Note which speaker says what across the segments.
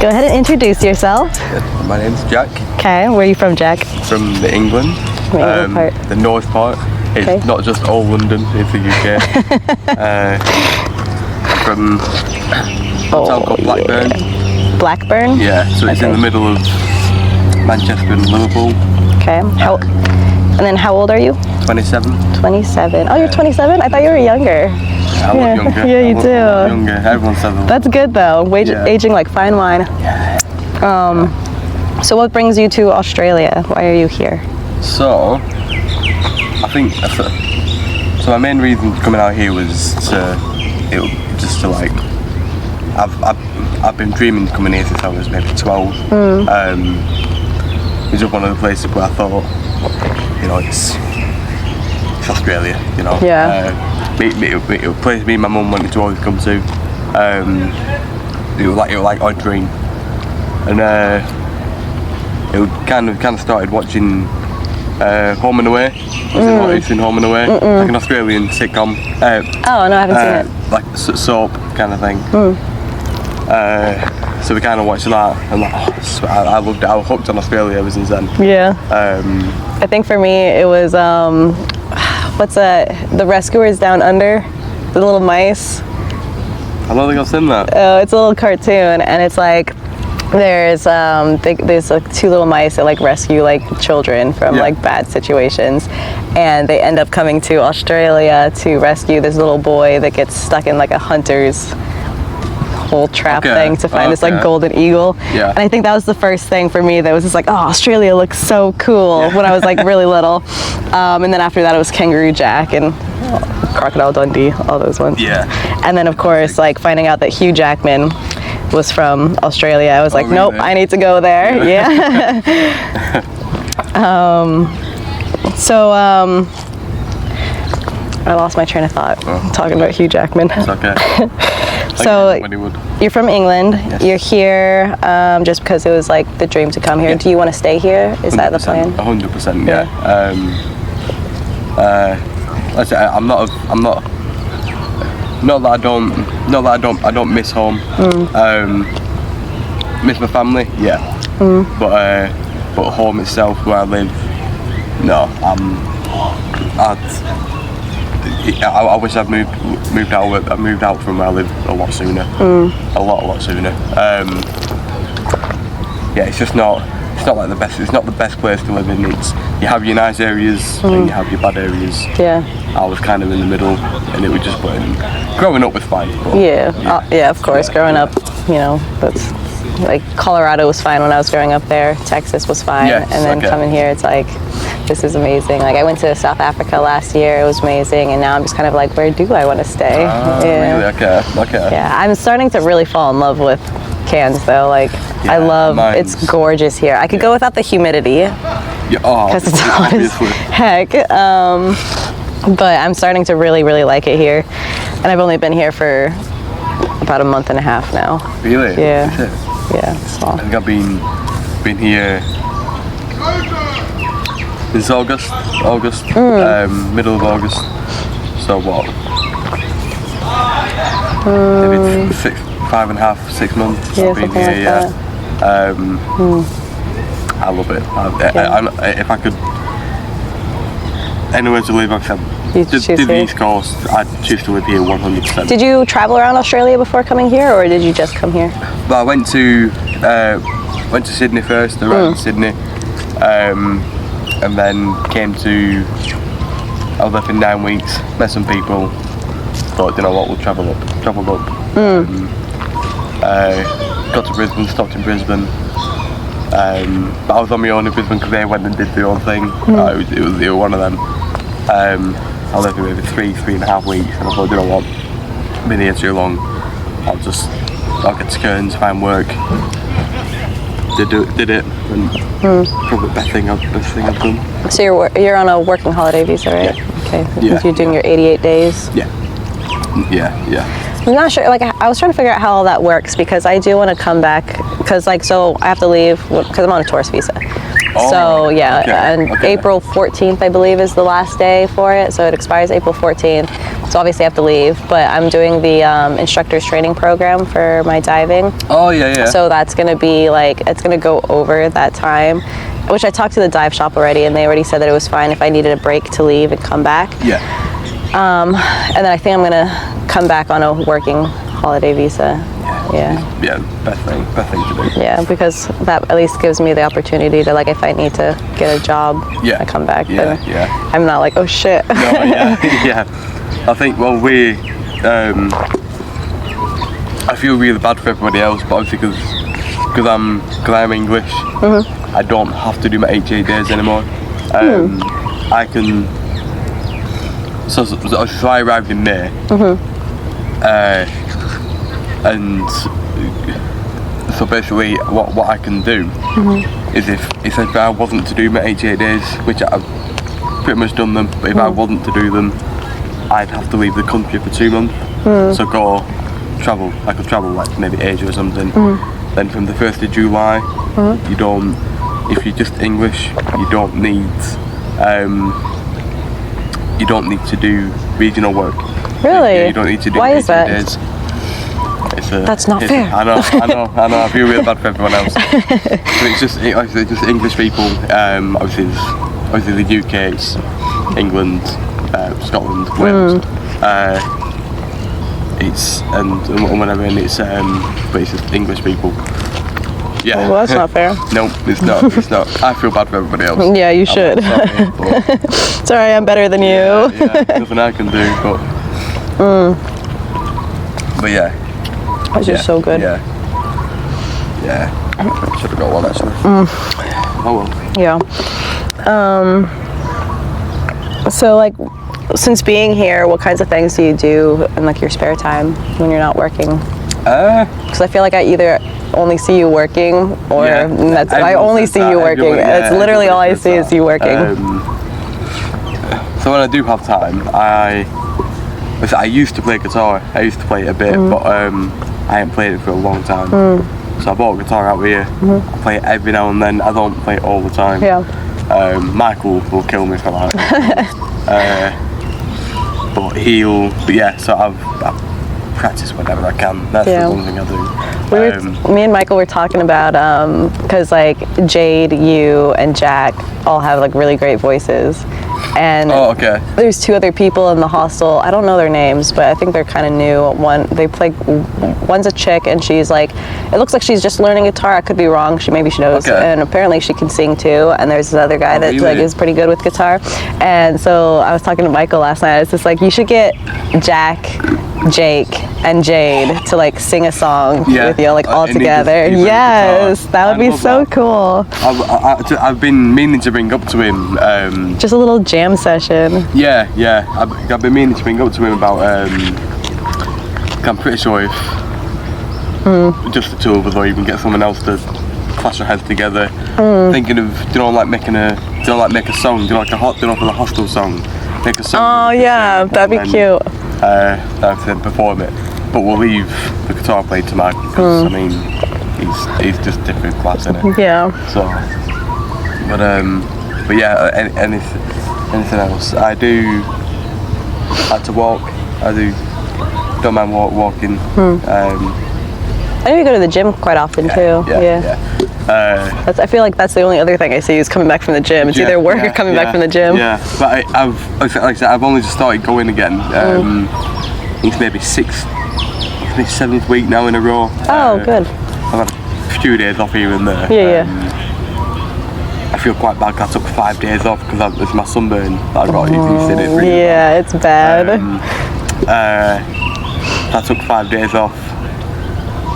Speaker 1: Go ahead and introduce yourself.
Speaker 2: My name's Jack.
Speaker 1: Okay, where are you from, Jack?
Speaker 2: From the England. The north part. It's not just all London, it's the UK. From a town called Blackburn.
Speaker 1: Yeah. Blackburn?
Speaker 2: Yeah, so it's in the middle of Manchester and Liverpool.
Speaker 1: Okay. And then how old are you?
Speaker 2: 27.
Speaker 1: 27. Oh, you're 27? I thought you were younger.
Speaker 2: I look younger.
Speaker 1: Yeah, you do.
Speaker 2: Younger. Everyone says that.
Speaker 1: That's good though. Aging like fine wine.
Speaker 2: Yeah.
Speaker 1: So what brings you to Australia? Why are you here?
Speaker 2: So, I think so. My main reason for coming out here was I've been dreaming of coming here since I was maybe 12. It was just one of the places where I thought, you know, it's Australia, you know.
Speaker 1: Yeah.
Speaker 2: It was a place me and my mum wanted to always come to. It was like our dream, and it kind of started watching Home and Away. It's in Home and Away, like an Australian sitcom.
Speaker 1: Oh no, I haven't seen it.
Speaker 2: Like soap kind of thing. So we kind of watched that, and like, I loved it. I was hooked on Australia ever since then.
Speaker 1: Yeah. I think for me it was The Rescuers Down Under, the little mice.
Speaker 2: I don't think I've seen that.
Speaker 1: Oh, it's a little cartoon, and it's like there's like two little mice that like rescue like children from like bad situations, and they end up coming to Australia to rescue this little boy that gets stuck in like a hunter's whole trap thing to find this like golden eagle. Yeah. And I think that was the first thing for me that was just like, oh, Australia looks so cool when I was like really little. And then after that it was Kangaroo Jack and Crocodile Dundee, all those ones.
Speaker 2: Yeah.
Speaker 1: And then of course like finding out that Hugh Jackman was from Australia, I was like,
Speaker 2: really?
Speaker 1: nope, I need to go there. Yeah. I lost my train of thought talking about Hugh Jackman.
Speaker 2: It's okay.
Speaker 1: So you're from England. Yes. You're here just because it was like the dream to come here. Yeah. Do you want to stay here? Is that the plan?
Speaker 2: 100%. Yeah. Not that I don't miss home. Miss my family. Yeah. But home itself, where I live, no. I wish I'd moved out from where I live a lot sooner. A lot sooner. Yeah, it's just not. It's not like the best. It's not the best place to live in. You have your nice areas and you have your bad areas.
Speaker 1: Yeah.
Speaker 2: I was kind of in the middle, and it was just growing up was fine. But,
Speaker 1: yeah, of course. Growing up, you know, that's like Colorado was fine when I was growing up there. Texas was fine, and then coming here, it's like, this is amazing. Like I went to South Africa last year, it was amazing, and now I'm just kind of like, where do I want to stay?
Speaker 2: Really? Okay.
Speaker 1: Yeah, I'm starting to really fall in love with Cairns though. Like I love, it's gorgeous here. I could go without the humidity, because it's hot as heck. But I'm starting to really like it here, and I've only been here for about a month and a half now.
Speaker 2: Really?
Speaker 1: Yeah. Yeah. So.
Speaker 2: I think I've been here. It's August, middle of August. So what? Maybe 5.5, 6 months. I've been here. I love it. If I could, anywhere to live, I said, did the East Coast, I'd choose to live here 100%.
Speaker 1: Did you travel around Australia before coming here, or did you just come here?
Speaker 2: But I went to Sydney first, arrived in Sydney. And then I was there for 9 weeks, met some people, thought, you know what, we'll travel up. Got to Brisbane, stopped in Brisbane. But I was on my own in Brisbane because they went and did their own thing. It was one of them. I lived here maybe 3.5 weeks, and I thought, you know what, I've been here too long, I'll get to Cairns, find work. Did it, and probably the best thing I've done.
Speaker 1: So you're on a working holiday visa, right?
Speaker 2: Yeah.
Speaker 1: Okay. Yeah. You're doing your 88 days.
Speaker 2: Yeah.
Speaker 1: I'm not sure. Like I was trying to figure out how all that works, because I do want to come back. Because so I have to leave because I'm on a tourist visa. Oh, so yeah, and April 14th I believe is the last day for it. So it expires April 14th. so obviously I have to leave. But I'm doing the instructor's training program for my diving.
Speaker 2: Oh yeah.
Speaker 1: So that's gonna be like, it's gonna go over that time, which I talked to the dive shop already, and they already said that it was fine if I needed a break to leave and come back.
Speaker 2: Yeah.
Speaker 1: And then I think I'm gonna come back on a working holiday visa.
Speaker 2: Yeah, best thing to do.
Speaker 1: Yeah, because that at least gives me the opportunity to, like, if I need to get a job, I come back.
Speaker 2: Yeah,
Speaker 1: then
Speaker 2: yeah.
Speaker 1: I'm not like, oh shit.
Speaker 2: No, yeah. I think, well, I feel really bad for everybody else, but obviously because I'm English, I don't have to do my HA days anymore. I can. So I arrived in May, and so basically what I can do is if I wasn't to do my HA days, which I've pretty much done them, but if I wasn't to do them, I'd have to leave the country for 2 months. So I could travel like maybe Asia or something. Then from the 1st of July, you don't, if you're just English, you don't need to do regional work.
Speaker 1: Really?
Speaker 2: You don't need to do
Speaker 1: Why is that?
Speaker 2: days.
Speaker 1: That's not fair.
Speaker 2: I know. I feel really bad for everyone else. So it's just English people. Obviously the UK, it's England, Scotland, Wales. It's and whatever, and it's but it's just English people. Yeah.
Speaker 1: Well, that's not fair.
Speaker 2: No, it's not. It's not. I feel bad for everybody else.
Speaker 1: Yeah, you should. Sorry, I'm better than you.
Speaker 2: Yeah, nothing I can do, but yeah.
Speaker 1: Those are so good.
Speaker 2: Yeah. Should have got one actually. Oh well.
Speaker 1: Yeah. So like, since being here, what kinds of things do you do in like your spare time when you're not working? Because I feel like I either only see you working, or I only see you working. It's literally all I see is you working.
Speaker 2: So when I do have time, I used to play guitar. I used to play it a bit, but I haven't played it for a long time. So I bought a guitar out here. I play it every now and then. I don't play it all the time. Michael will kill me for that. But yeah, so I've practiced whenever I can. That's the one thing I do.
Speaker 1: Me and Michael were talking about, because like Jade, you, and Jack all have like really great voices. And there's 2 other people in the hostel. I don't know their names, but I think they're kind of new. One's a chick, and she's like, it looks like she's just learning guitar. I could be wrong. Maybe she knows. And apparently she can sing too. And there's this other guy that like is pretty good with guitar. And so I was talking to Michael last night. It's just like, you should get Jack, Jake, and Jade to like sing a song with you, like all together. Yes, that would be so cool.
Speaker 2: I've been meaning to bring up to him.
Speaker 1: Just a little jam session.
Speaker 2: Yeah. I've been meaning to bring up to him about. I'm pretty sure if just the 2 of us, or even get someone else to clash our heads together, thinking of like make a song, for the hostel song, make a song.
Speaker 1: Oh yeah, that'd be cute.
Speaker 2: Like I said, perform it, but we'll leave the guitar played to Mike because I mean he's just different class, isn't it?
Speaker 1: Yeah.
Speaker 2: So, but yeah, anything else? I do like to walk. Don't mind walking.
Speaker 1: I know you go to the gym quite often too. Yeah. I feel like that's the only other thing I see is coming back from the gym. It's either work or coming back from the gym.
Speaker 2: Yeah, but like I said, I've only just started going again. It's maybe 7th week now in a row.
Speaker 1: Oh, good.
Speaker 2: I've had a few days off here and there.
Speaker 1: Yeah.
Speaker 2: I feel quite bad. I took 5 days off because it's my sunburn that I got. You've seen it really
Speaker 1: bad. It's bad.
Speaker 2: I took 5 days off.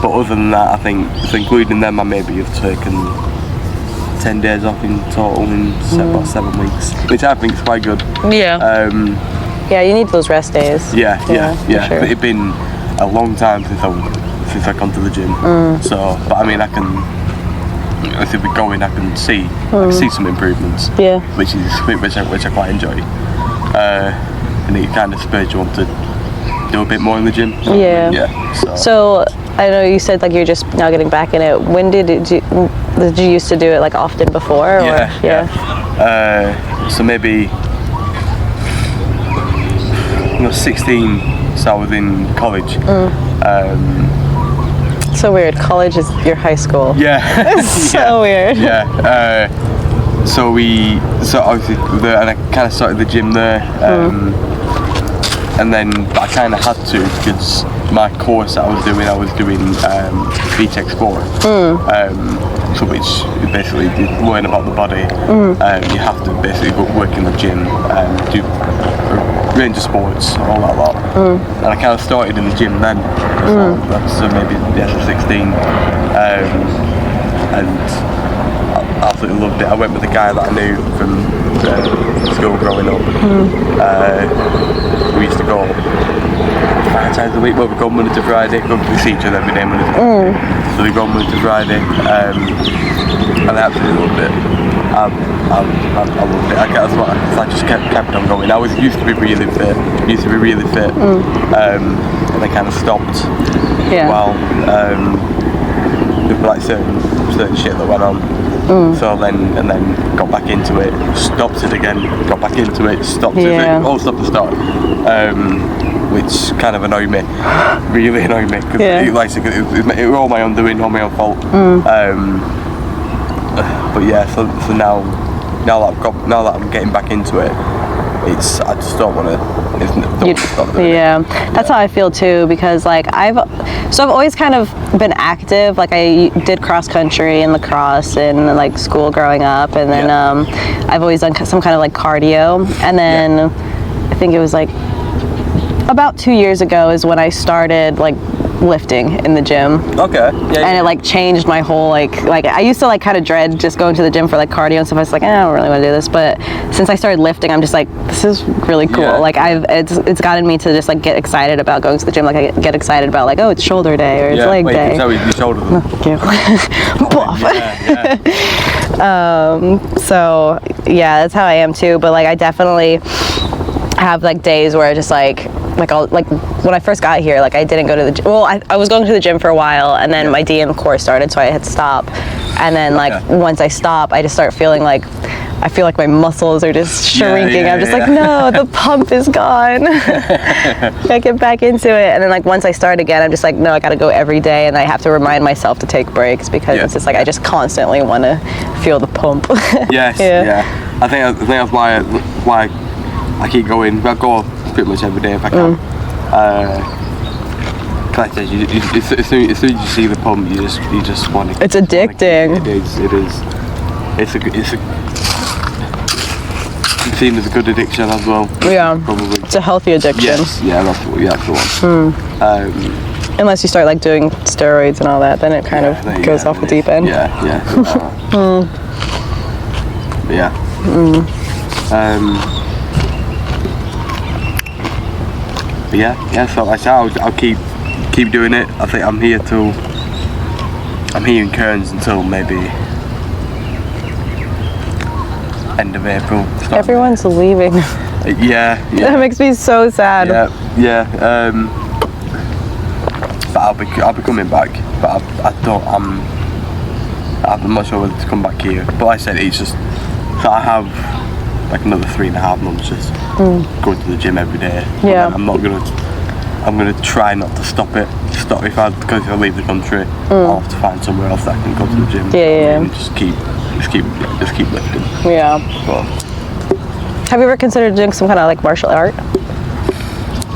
Speaker 2: But other than that, I think, including them, I maybe have taken 10 days off in total in about 7 weeks, which I think is quite good.
Speaker 1: Yeah. Yeah, you need those rest days.
Speaker 2: Yeah.
Speaker 1: Sure.
Speaker 2: But it's been a long time since I've gone to the gym. So, but I mean, if we go in, I can see some improvements. Yeah. Which I quite enjoy. And it kind of spurs you on to do a bit more in the gym.
Speaker 1: Yeah. So I know you said like you're just now getting back in it. When did you used to do it like often before?
Speaker 2: So maybe I was 16, so I was in college.
Speaker 1: So weird. College is your high school.
Speaker 2: Yeah.
Speaker 1: So weird.
Speaker 2: Yeah. So obviously, and I kind of started the gym there. And then I kind of had to, because my course that I was doing VTech Sport. So which is basically you learn about the body. You have to basically go work in the gym and do a range of sports, all that lot. And I kind of started in the gym then. So maybe 16. And I absolutely loved it. I went with a guy that I knew from school growing up. We used to go 5 times a week, but we go Monday to Friday. We see each other every day Monday to Friday. So we go Monday to Friday, and I absolutely loved it. I loved it. I just kept on going. I used to be really fit. And I kind of stopped.
Speaker 1: Yeah.
Speaker 2: Well, with like certain shit that went on. So then got back into it, stopped it again, got back into it, stopped it, all stopped to start, which kind of annoyed me, really annoyed me, because it was all my own doing, all my own fault. But yeah, so now that I'm getting back into it, I just don't want to stop doing it.
Speaker 1: That's how I feel too, because like I've always kind of been active. Like I did cross country and lacrosse in like school growing up, and then I've always done some kind of like cardio, and then I think it was like about 2 years ago is when I started like lifting in the gym.
Speaker 2: Okay.
Speaker 1: And it like changed my whole like I used to like kind of dread just going to the gym for like cardio and stuff. I was like, I don't really want to do this, but since I started lifting, I'm just like, this is really cool. Like it's gotten me to just like get excited about going to the gym. Like I get excited about like, oh, it's shoulder day or it's leg day.
Speaker 2: So your shoulder.
Speaker 1: Thank you. So yeah, that's how I am too. But like I definitely have like days where I just like I'll like when I first got here, like I didn't go to the gym. Well, I was going to the gym for a while, and then my DM course started, so I had to stop. And then like once I stop, I just start feeling like I feel like my muscles are just shrinking. I'm just like, no, the pump is gone. I get back into it, and then like once I start again, I'm just like, no, I got to go every day, and I have to remind myself to take breaks because it's just like I just constantly want to feel the pump.
Speaker 2: I think that's why I keep going. I go pretty much every day if I can. Like I said, as soon as you see the pump, you just want to.
Speaker 1: It's addicting.
Speaker 2: It is. It's seen as a good addiction as well.
Speaker 1: Yeah,
Speaker 2: probably.
Speaker 1: It's a healthy addiction.
Speaker 2: Yes, that's the one.
Speaker 1: Unless you start like doing steroids and all that, then it kind of goes off the deep end. So like I said, I'll keep doing it. I think I'm here in Cairns until maybe end of April. Everyone's leaving. That makes me so sad.
Speaker 2: But I'll be coming back. But I'm not sure whether to come back here. But like I said, it's just that I have like another 3.5 months just going to the gym every day. I'm gonna try not to stop it. Because if I leave the country, I'll have to find somewhere else that I can go to the gym. And just keep lifting. But,
Speaker 1: have you ever considered doing some kind of like martial art?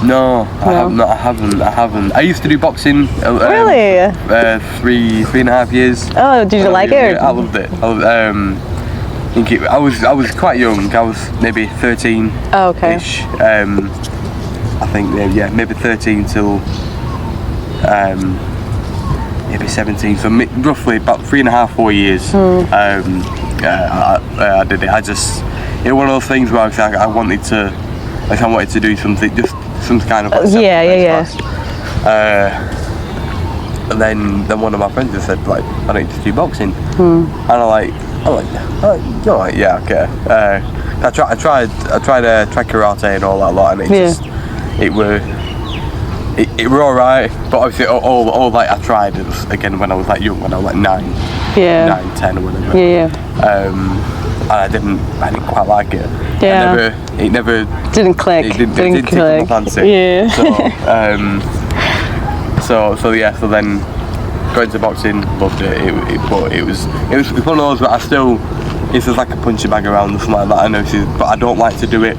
Speaker 2: No, I haven't. I used to do boxing.
Speaker 1: Really?
Speaker 2: 3.5 years.
Speaker 1: Oh, did you like it?
Speaker 2: I loved it. I was quite young. I was maybe 13.
Speaker 1: Oh, okay.
Speaker 2: Ish. I think maybe 13 till maybe 17. So roughly about 3.5-4 years. I did it. It was one of those things where I wanted to do something, just some kind of class. And then one of my friends just said like, I need to do boxing. And I'm like, you're like, yeah, okay. I tried karate and all that lot, and it were alright, but obviously all like I tried it again when I was like young, when I was like 9, 10 or whatever. and I didn't quite like it.
Speaker 1: Yeah.
Speaker 2: It never
Speaker 1: didn't click.
Speaker 2: It didn't tickle my fancy.
Speaker 1: Yeah.
Speaker 2: So then going to boxing, loved it. But it was one of those where I still, if there's like a punching bag around or something like that, I notice it, but I don't like to do it.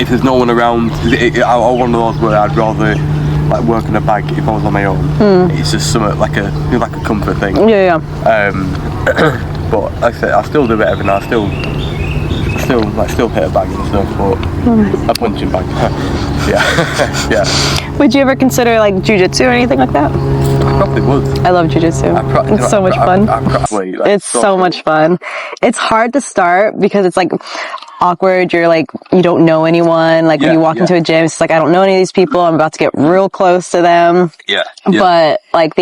Speaker 2: If there's no one around, I'm one of those where I'd rather like work in a bag if I was on my own. It's just something like a comfort thing.
Speaker 1: Yeah.
Speaker 2: But like I said, I still do it every now. I still hit a bag and stuff, but a punching bag. yeah.
Speaker 1: Would you ever consider like Jiu-Jitsu or anything like that?
Speaker 2: I probably would.
Speaker 1: I love Jiu-Jitsu. It's so much fun. It's so much fun. It's hard to start because it's like awkward. You're like, you don't know anyone. Like when you walk into a gym, it's like, I don't know any of these people. I'm about to get real close to them.
Speaker 2: Yeah.
Speaker 1: But like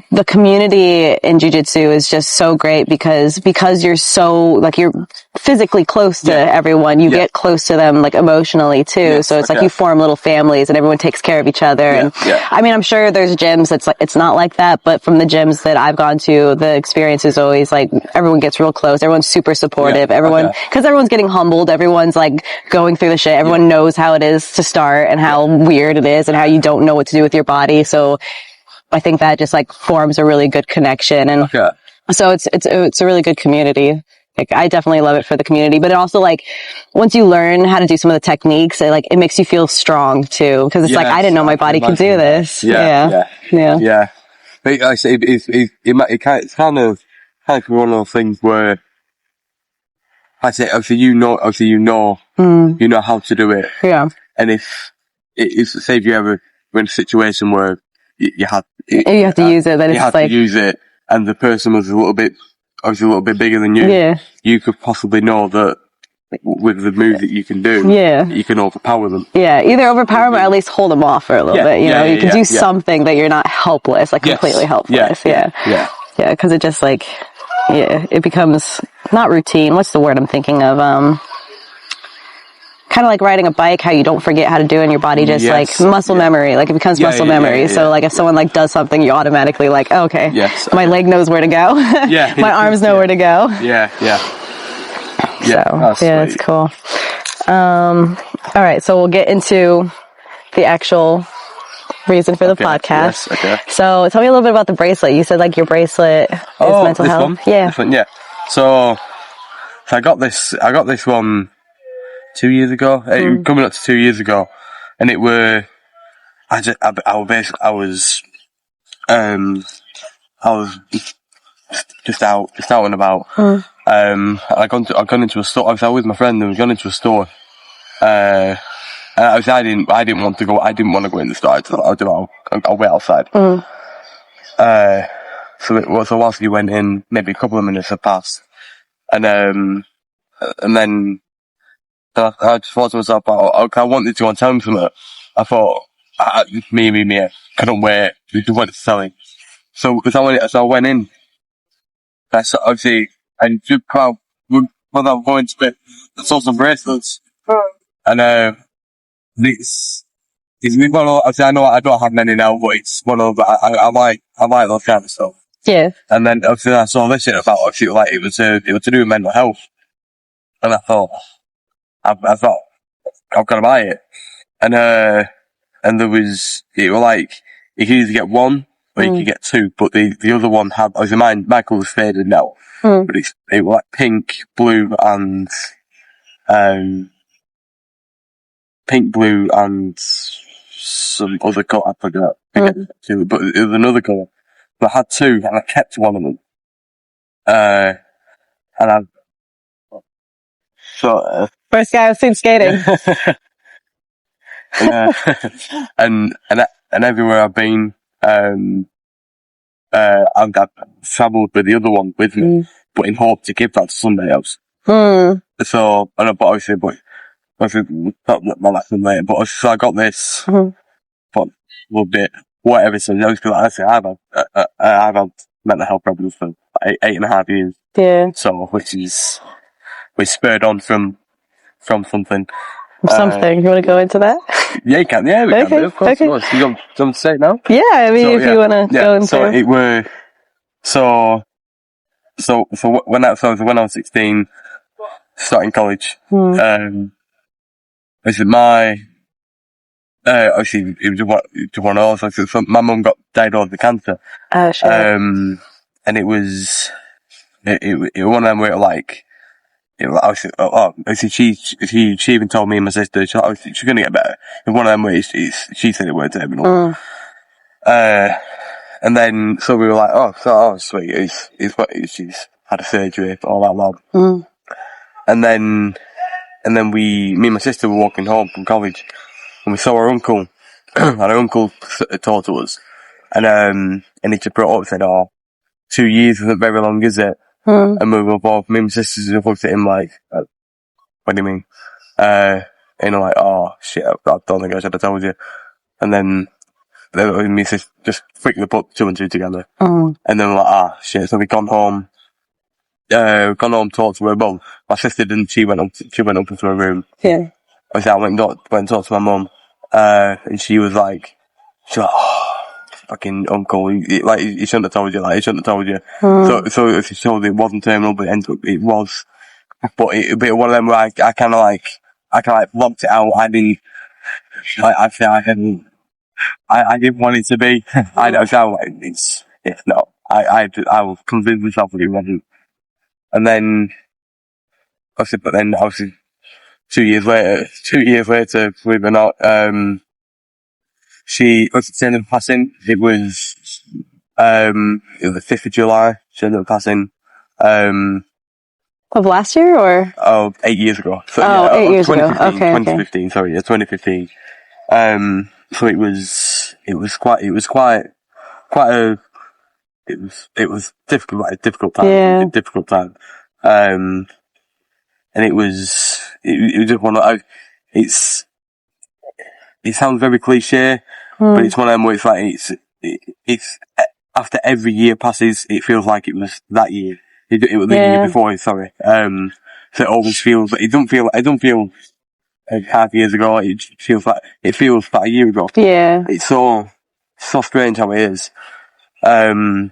Speaker 1: the community in Jiu-Jitsu is just so great because you're so like you're physically close to everyone. You get close to them like emotionally too. So it's like you form little families and everyone takes care of each other. And I mean, I'm sure there's gyms that's like it's not like that, but from the gyms that I've gone to, the experience is always like everyone gets real close. Everyone's super supportive. Because everyone's getting humbled. Everyone's like going through the shit. Everyone knows how it is to start and how weird it is and how you don't know what to do with your body. So I think that just like forms a really good connection. And so it's a really good community. Like I definitely love it for the community, but it also like once you learn how to do some of the techniques, it makes you feel strong too. Because it's like, I didn't know my body could do this. Yeah.
Speaker 2: But like I say, it's kind of one of those things where I say, obviously you know how to do it.
Speaker 1: Yeah.
Speaker 2: And if say if you ever were in a situation where you have to
Speaker 1: use it, then it's like,
Speaker 2: to use it, and the person was obviously a little bit bigger than you.
Speaker 1: Yeah.
Speaker 2: You could possibly know that with the move that you can do, you can overpower them.
Speaker 1: Yeah, either overpower them or at least hold them off for a little bit. You know, you can do something that you're not helpless, like completely helpless. Yeah, because it just like, it becomes not routine. What's the word I'm thinking of? Kind of like riding a bike, how you don't forget how to do it in your body, just like muscle memory, like it becomes muscle memory. So like if someone like does something, you automatically like, okay, my leg knows where to go. My arms know where to go. So it's cool. All right, so we'll get into the actual reason for the podcast. So tell me a little bit about the bracelet. You said like your bracelet is mental health.
Speaker 2: This one, So I got this one 2 years ago, coming up to 2 years ago, and it were, I was just out and about. I gone into a store. I was out with my friend and we gone into a store. And I didn't want to go. I didn't want to go in the store. I'll wait outside. So whilst we went in, maybe a couple of minutes had passed, and then I just thought to myself, I wanted to go and tell him something. I thought, me, couldn't wait. We wanted to tell him. So I went in. Obviously, and when I'm going to bed, I saw some bracelets. And, it's one of, I know I don't have many now, but it's one of, I like those kind of stuff.
Speaker 1: Yeah.
Speaker 2: And then obviously I saw this shit about, obviously, like, it was to do with mental health. And I thought, I'm gonna buy it. And there was, it was like, you could either get one, or you could get two, but the other one had, obviously my colour's faded now, but it was like pink, blue, and some other colour, I forgot, but it was another colour. But I had two, and I kept one of them. And I,
Speaker 1: first guy I've seen skating.
Speaker 2: and everywhere I've been, I've travelled with the other one with me, but in hope to give that to somebody else. So, but obviously, my lesson later. But so I got this, but a little bit, whatever. So honestly, I've had mental health problems for 8.5 years.
Speaker 1: Yeah.
Speaker 2: So, which spurred on from something.
Speaker 1: Something. You want to go into that?
Speaker 2: Yeah, you can. Yeah, we can. Of course. You want to say it now?
Speaker 1: Yeah, I mean, if you want to go into.
Speaker 2: So it were. So when I was 16, starting college, obviously obviously it was just one of those. So my mum got diagnosed with cancer.
Speaker 1: Oh, shit.
Speaker 2: And it was one of them where like, obviously she even told me and my sister she's gonna get better. It was one of them where she said it weren't terminal. And then so we were like, oh sweet, she's had a surgery, all that lot. And then me and my sister were walking home from college, and we saw our uncle, and our uncle talked to us, and he just brought up and said, 2 years isn't very long, is it? And we were both, me and my sisters just looked at him like, what do you mean? And I'm like, oh shit, I don't think I should have told you. And then me and my sister just quickly put 2 and 2 together. And then we're like, shit, so we gone home, talked to her mum. My sister didn't, she went up into her room.
Speaker 1: Yeah.
Speaker 2: I went and talked to my mum, and she was like, fucking uncle, he shouldn't have told you, he shouldn't have told you. So she told it wasn't terminal, but it was. But it was one of them where I kind of blocked it out. I didn't, I didn't want it to be. It's not. I was convinced myself that it wasn't. And then, obviously, 2 years later, believe it or not, she ended up passing. It was the 5th of July. She ended up passing.
Speaker 1: Of last year or?
Speaker 2: 8 years ago. So,
Speaker 1: 8 years ago. Okay.
Speaker 2: 2015. Sorry, 2015. So it was difficult, like a difficult time.
Speaker 1: Yeah.
Speaker 2: Difficult time. And it was just one of, it sounds very cliche, but it's one of them where it's like, it's after every year passes, it feels like it was that year. It was the year before, sorry. So it always feels, it don't feel like 5 years ago, it feels like about a year ago.
Speaker 1: Yeah.
Speaker 2: It's so strange how it is. So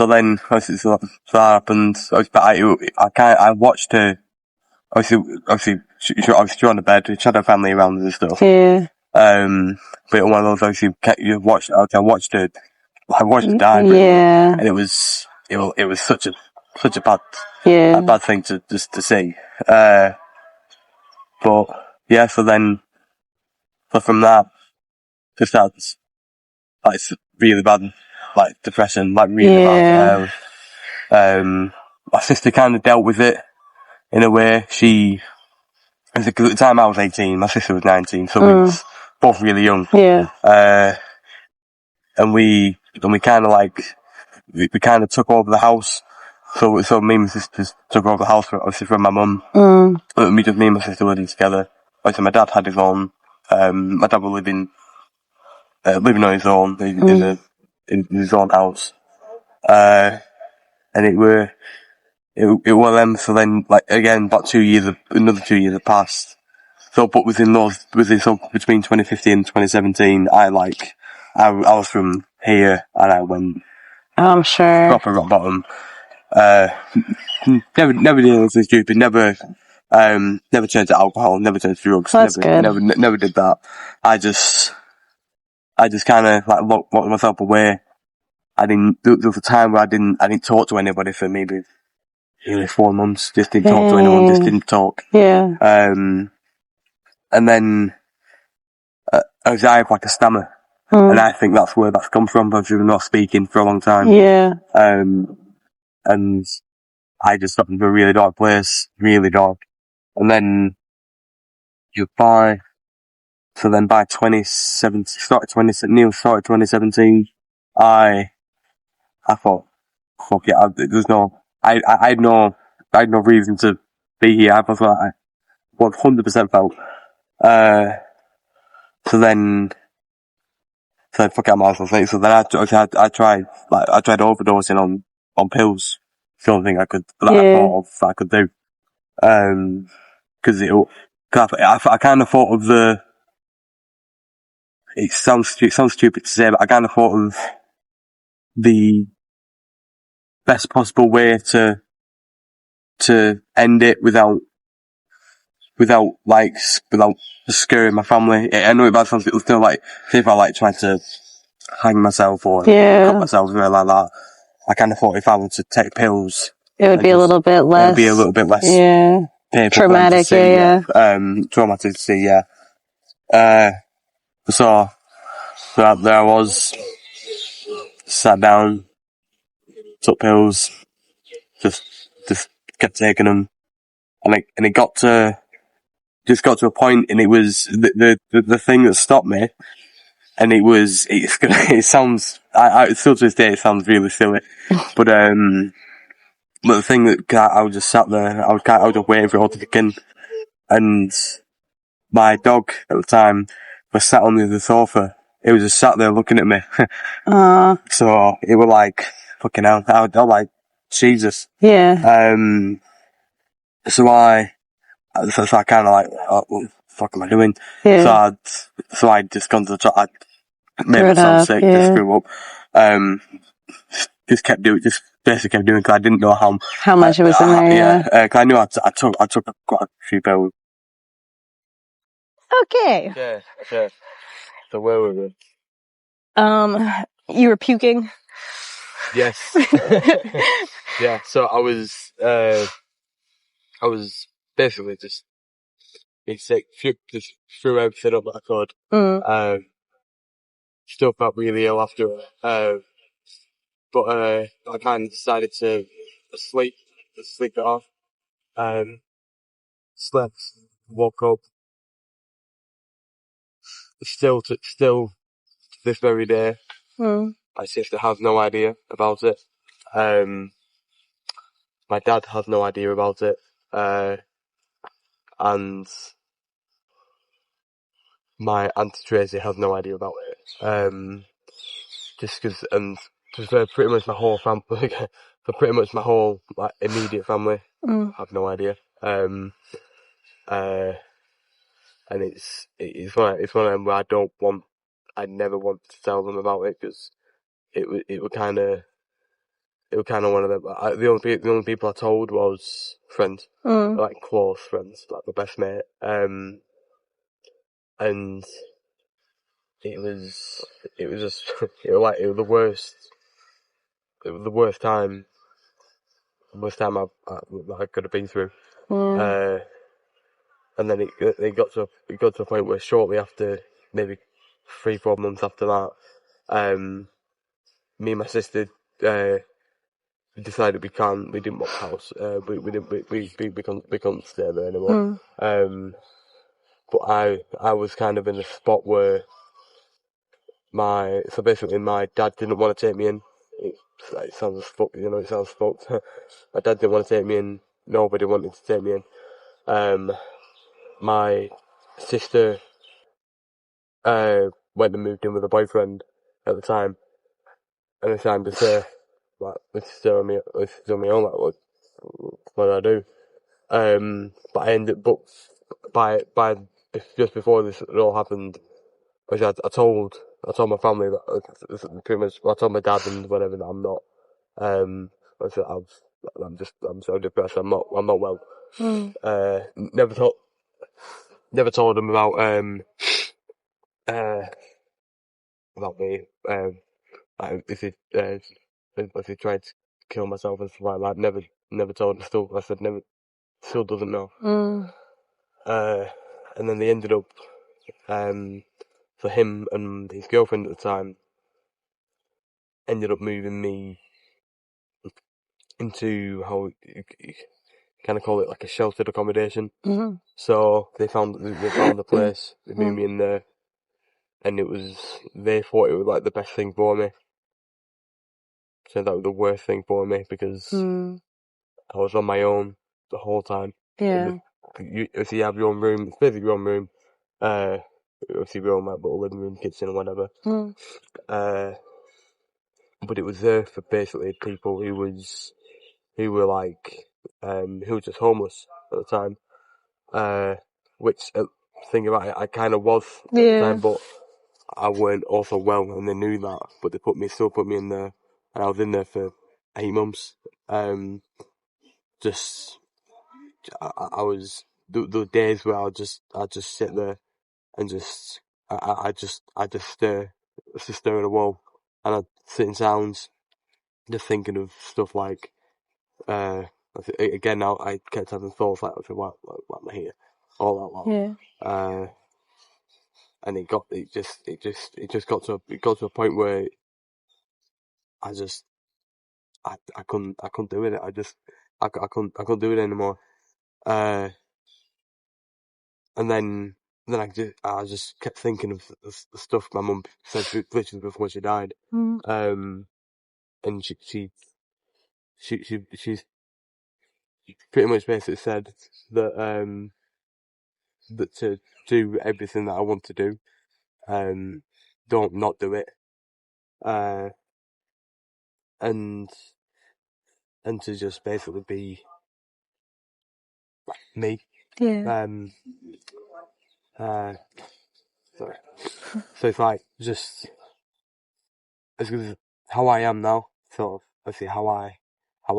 Speaker 2: then, obviously, so that happened. I watched her, obviously, she was on the bed, she had her family around her and stuff.
Speaker 1: Yeah.
Speaker 2: But one of those, obviously, I watched her die.
Speaker 1: Yeah.
Speaker 2: And it was such a bad thing to see. But yeah, so from that, just that, like, it's really bad, like, depression, like, really bad. My sister kind of dealt with it in a way. At the time I was 18, my sister was 19, so we was both really young.
Speaker 1: Yeah.
Speaker 2: And we kind of we kind of took over the house. So me and my sisters took over the house, obviously from my mum. Me and my sister living together. Obviously my dad had his own, my dad was living on his own, in his own house. And it was one of them, so then, like, again, another 2 years have passed. So, but between 2015 and 2017, I was from here, and I went,
Speaker 1: I'm sure.
Speaker 2: proper rock bottom. Never did anything stupid, never turned to alcohol, never turned to drugs.
Speaker 1: That's good.
Speaker 2: Never did that. I just kind of, like, locked myself away. There was a time where I didn't talk to anybody for maybe 4 months, just didn't talk to anyone, just didn't talk.
Speaker 1: Yeah.
Speaker 2: And then, I have like a stammer. And I think that's where that's come from, because we were not speaking for a long time.
Speaker 1: Yeah.
Speaker 2: And I just got into a really dark place, really dark. And then, by 2017, started 2017, I thought, fuck it, I had no reason to be here. I was like, I 100% felt. So fuck it, I might as well say. So then I tried overdosing on pills. It's the only thing I could do. Cause I kind of thought of it sounds stupid to say, but I kind of thought of the best possible way to end it without scaring my family. I know it bad sounds, but still like, if I like tried to hang myself or cut myself or like that, I kind of thought if I were to take pills,
Speaker 1: it would be a little bit less.
Speaker 2: It'd be a little bit less painful
Speaker 1: traumatic.
Speaker 2: to see, traumatic to see. So there I was, sat down, took pills, just kept taking them, and it got to a point, and it was the thing that stopped me, and it sounds, I still to this day it sounds really silly, but the thing that I was just sat there, I was just waiting for it all to begin, and my dog at the time was sat on the sofa. It was just sat there looking at me. So it was like, fucking hell, I was like, Jesus.
Speaker 1: Yeah.
Speaker 2: So I kind of like, oh, what the fuck am I doing?
Speaker 1: Yeah.
Speaker 2: So I just gone to the top, I made myself sick, just threw up. Just basically kept doing, because I didn't know
Speaker 1: how much it was in there.
Speaker 2: Because I knew I took quite a few pills.
Speaker 1: Okay.
Speaker 2: Yeah. So where were we?
Speaker 1: You were puking.
Speaker 2: Yes. Yeah. So I was basically just being sick. Just threw everything up that I could. Still felt really ill after it. But I kind of decided to sleep it off. Slept, woke up. Still to this very day, I seem to have no idea about it. My dad has no idea about it, and my Auntie Tracy has no idea about it. Just because, and just pretty much my whole family, for pretty much my whole like immediate family, have no idea. And it's one of them where I never want to tell them about it, because it would kind of one of them. The only people I told was friends, like close friends, like my best mate. And it was just it was the worst. It was the worst time I could have been through. And then it got to a point where shortly after, maybe 3-4 months after that, me and my sister decided we didn't want the house. We couldn't stay there anymore. But I was kind of in a spot where basically my dad didn't want to take me in. It sounds fucked, it sounds fucked. My dad didn't want to take me in. Nobody wanted to take me in. My sister went and moved in with a boyfriend at the time, and it's time to say, like, this is still on me own, like, what do I do? But I ended, but by just before this all happened, which I told my family that pretty much, I told my dad and whatever that I'm not, I said I'm so depressed, I'm not well. Never told them about me, like, if he tried to kill myself and stuff like that. Never told him. I said still doesn't know. And then they ended up, for him and his girlfriend at the time, ended up moving me into, how you kind of call it, like a sheltered accommodation. So they found a place, they moved me in there, and they thought it was like the best thing for me. So that was the worst thing for me, because I was on my own the whole time.
Speaker 1: Yeah.
Speaker 2: If you have your own room, it's basically your own room. Obviously your own, like, little living room, kitchen, or whatever. But it was there for basically people who were just homeless at the time. Which, thing about it, I kind of was at the time, but I weren't also well, and they knew that. But they still put me in there, and I was in there for 8 months. Just I was the days where I just sit there and I just stare at a wall, and I'd sit in silence, just thinking of stuff like again now I kept having thoughts like, why am I here, all that lot.
Speaker 1: Yeah.
Speaker 2: And it just got to a point where I just I couldn't do it. I couldn't do it anymore. And then I just kept thinking of the stuff my mum said literally before she died.
Speaker 1: Mm.
Speaker 2: And she's pretty much basically said that that to do everything that I want to do, don't not do it, uh, and to just basically be me.
Speaker 1: Yeah.
Speaker 2: Uh, sorry. So it's like just as good as how I am now, sort of. Obviously, how I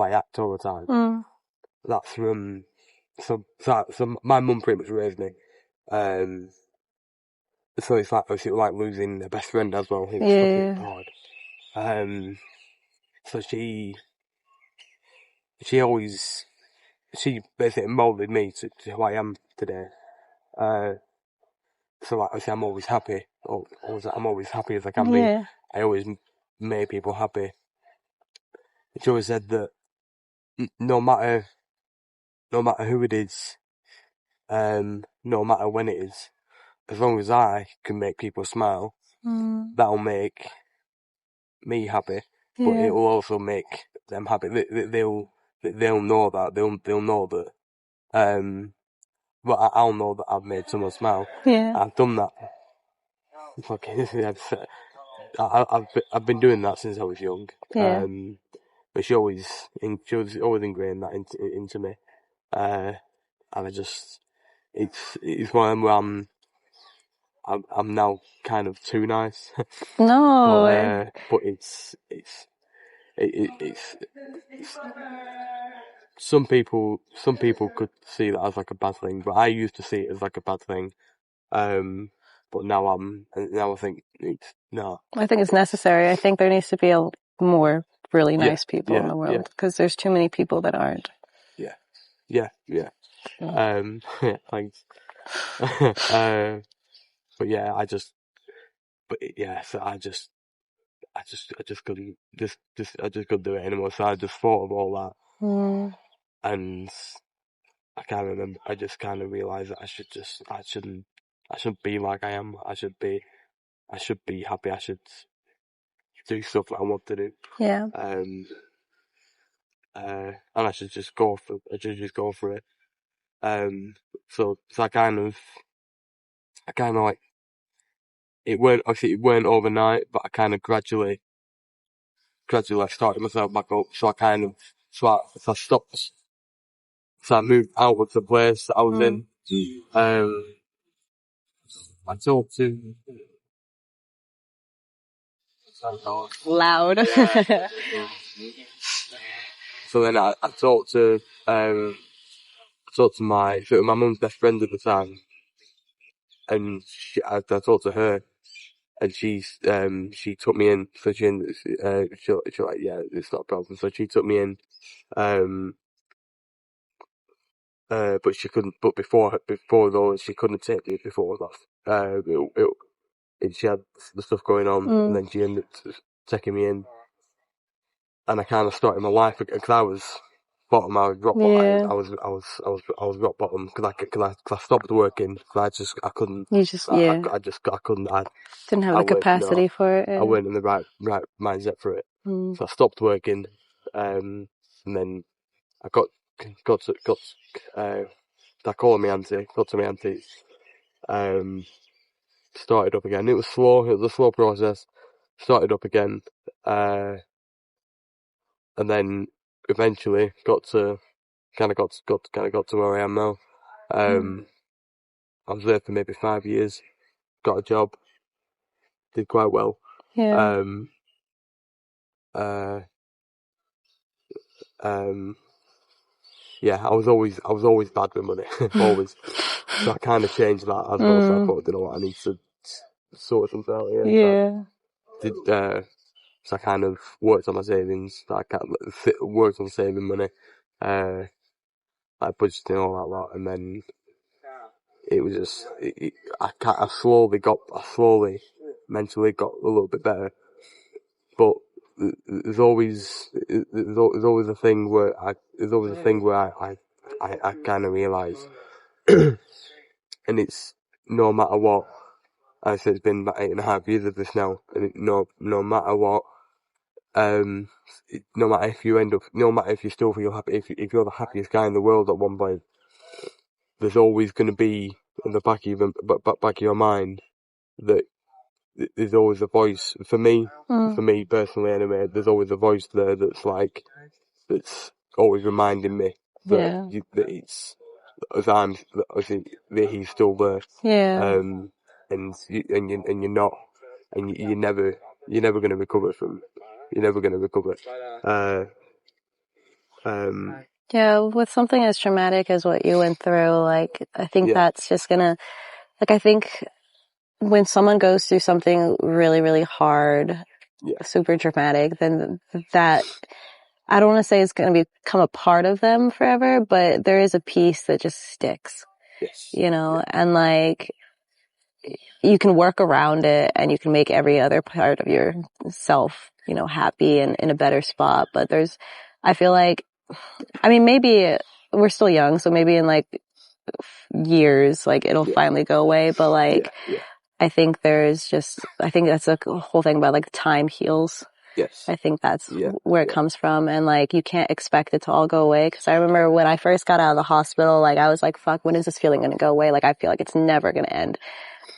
Speaker 2: act all the time.
Speaker 1: Mm.
Speaker 2: That's from so my mum pretty much raised me. So it's like obviously like losing a best friend as well. It was fucking
Speaker 1: Yeah.
Speaker 2: hard. So she basically molded me to who I am today. So like obviously I'm always happy. I'm always happy as I can be.
Speaker 1: Yeah.
Speaker 2: I always make people happy. She always said that no matter who it is, no matter when it is, as long as I can make people smile, that'll make me happy. But
Speaker 1: Yeah.
Speaker 2: it will also make them happy. They'll know that. They'll know that. But I'll know that I've made someone smile.
Speaker 1: Yeah.
Speaker 2: I've done that. Okay, I've been doing that since I was young.
Speaker 1: Yeah.
Speaker 2: But she was always ingrained that into me. And I just, it's one of them where I'm now kind of too nice.
Speaker 1: No.
Speaker 2: But it's some people could see that as like a bad thing, but I used to see it as like a bad thing. But now I think it's no.
Speaker 1: I think it's necessary. I think there needs to be more really nice people in the
Speaker 2: Yeah.
Speaker 1: world because there's too many people that aren't.
Speaker 2: Yeah.
Speaker 1: Yeah.
Speaker 2: Yeah, thanks. But yeah, so I just couldn't do it anymore. So I just thought of all that,
Speaker 1: Mm.
Speaker 2: and I can't remember. I just kind of realised that I shouldn't be like I am. I should be happy. I should do stuff that I want to do.
Speaker 1: Yeah.
Speaker 2: And I should just go for it. So I kind of like, it weren't overnight, but I kind of gradually I started myself back up. So I stopped. So I moved out of the place that I was in. I talked to
Speaker 1: Loud.
Speaker 2: so then I talked to my mum's best friend at the time, and I talked to her, and she took me in. So she like, yeah, it's not a problem. So she took me in, but she couldn't. But before though, she couldn't take me before that. She had the stuff going on, and then she ended up taking me in, and I kind of started my life because I was bottom. I was rock bottom.
Speaker 1: Yeah.
Speaker 2: I was rock bottom because I stopped working. Cause I couldn't.
Speaker 1: You just
Speaker 2: I couldn't.
Speaker 1: didn't have the capacity for it.
Speaker 2: I weren't in the right mindset for it. So I stopped working, and then I I called my auntie, got to my auntie, started up again. It was slow. It was a slow process. Started up again, and then eventually got to where I am now. I was there for maybe 5 years. Got a job. Did quite well.
Speaker 1: Yeah.
Speaker 2: yeah, I was always bad with money, always. So I kind of changed that as well. So I thought, you know what, I need to sort something out here.
Speaker 1: Yeah.
Speaker 2: So I kind of worked on my savings. Worked on saving money, like budgeting all that lot, and then it was just I slowly mentally got a little bit better, but there's always a thing where I kind of realise, and it's no matter what. I said it's been about 8.5 years of this now, and no matter what, no matter if you still feel happy, if you're the happiest guy in the world at one point, there's always going to be in the back of your mind that there's always a voice. For me personally anyway, there's always a voice there that's always reminding me that it's that he's still there.
Speaker 1: Yeah.
Speaker 2: And you're not, and you're never going to recover from. You're never going to recover.
Speaker 1: Yeah, with something as traumatic as what you went through, like, I think that's just gonna, like, I think when someone goes through something really, really hard, super dramatic, then that, I don't want to say it's going to become a part of them forever, but there is a piece that just sticks, you know, and like, you can work around it and you can make every other part of yourself, you know, happy and in a better spot. But I feel like, I mean, maybe we're still young, so maybe in like years, like it'll finally go away. But like, I think that's the whole thing about like time heals.
Speaker 2: Yes.
Speaker 1: I think that's where it comes from. And like, you can't expect it to all go away. Cause I remember when I first got out of the hospital, like I was like, fuck, when is this feeling going to go away? Like, I feel like it's never going to end.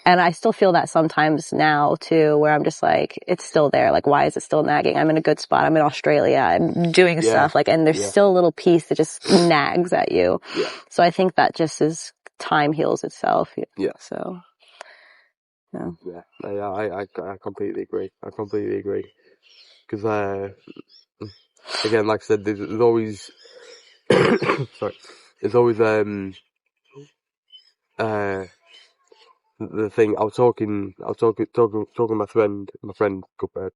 Speaker 1: And I still feel that sometimes now too, where I'm just like, it's still there. Like, why is it still nagging? I'm in a good spot. I'm in Australia. I'm doing stuff. Like, and there's still a little piece that just nags at you. Yeah. So I think that just is time heals itself. Yeah. So. Yeah.
Speaker 2: I completely agree. Because, again, like I said, there's always, sorry, there's always, the thing, I was talking to my friend a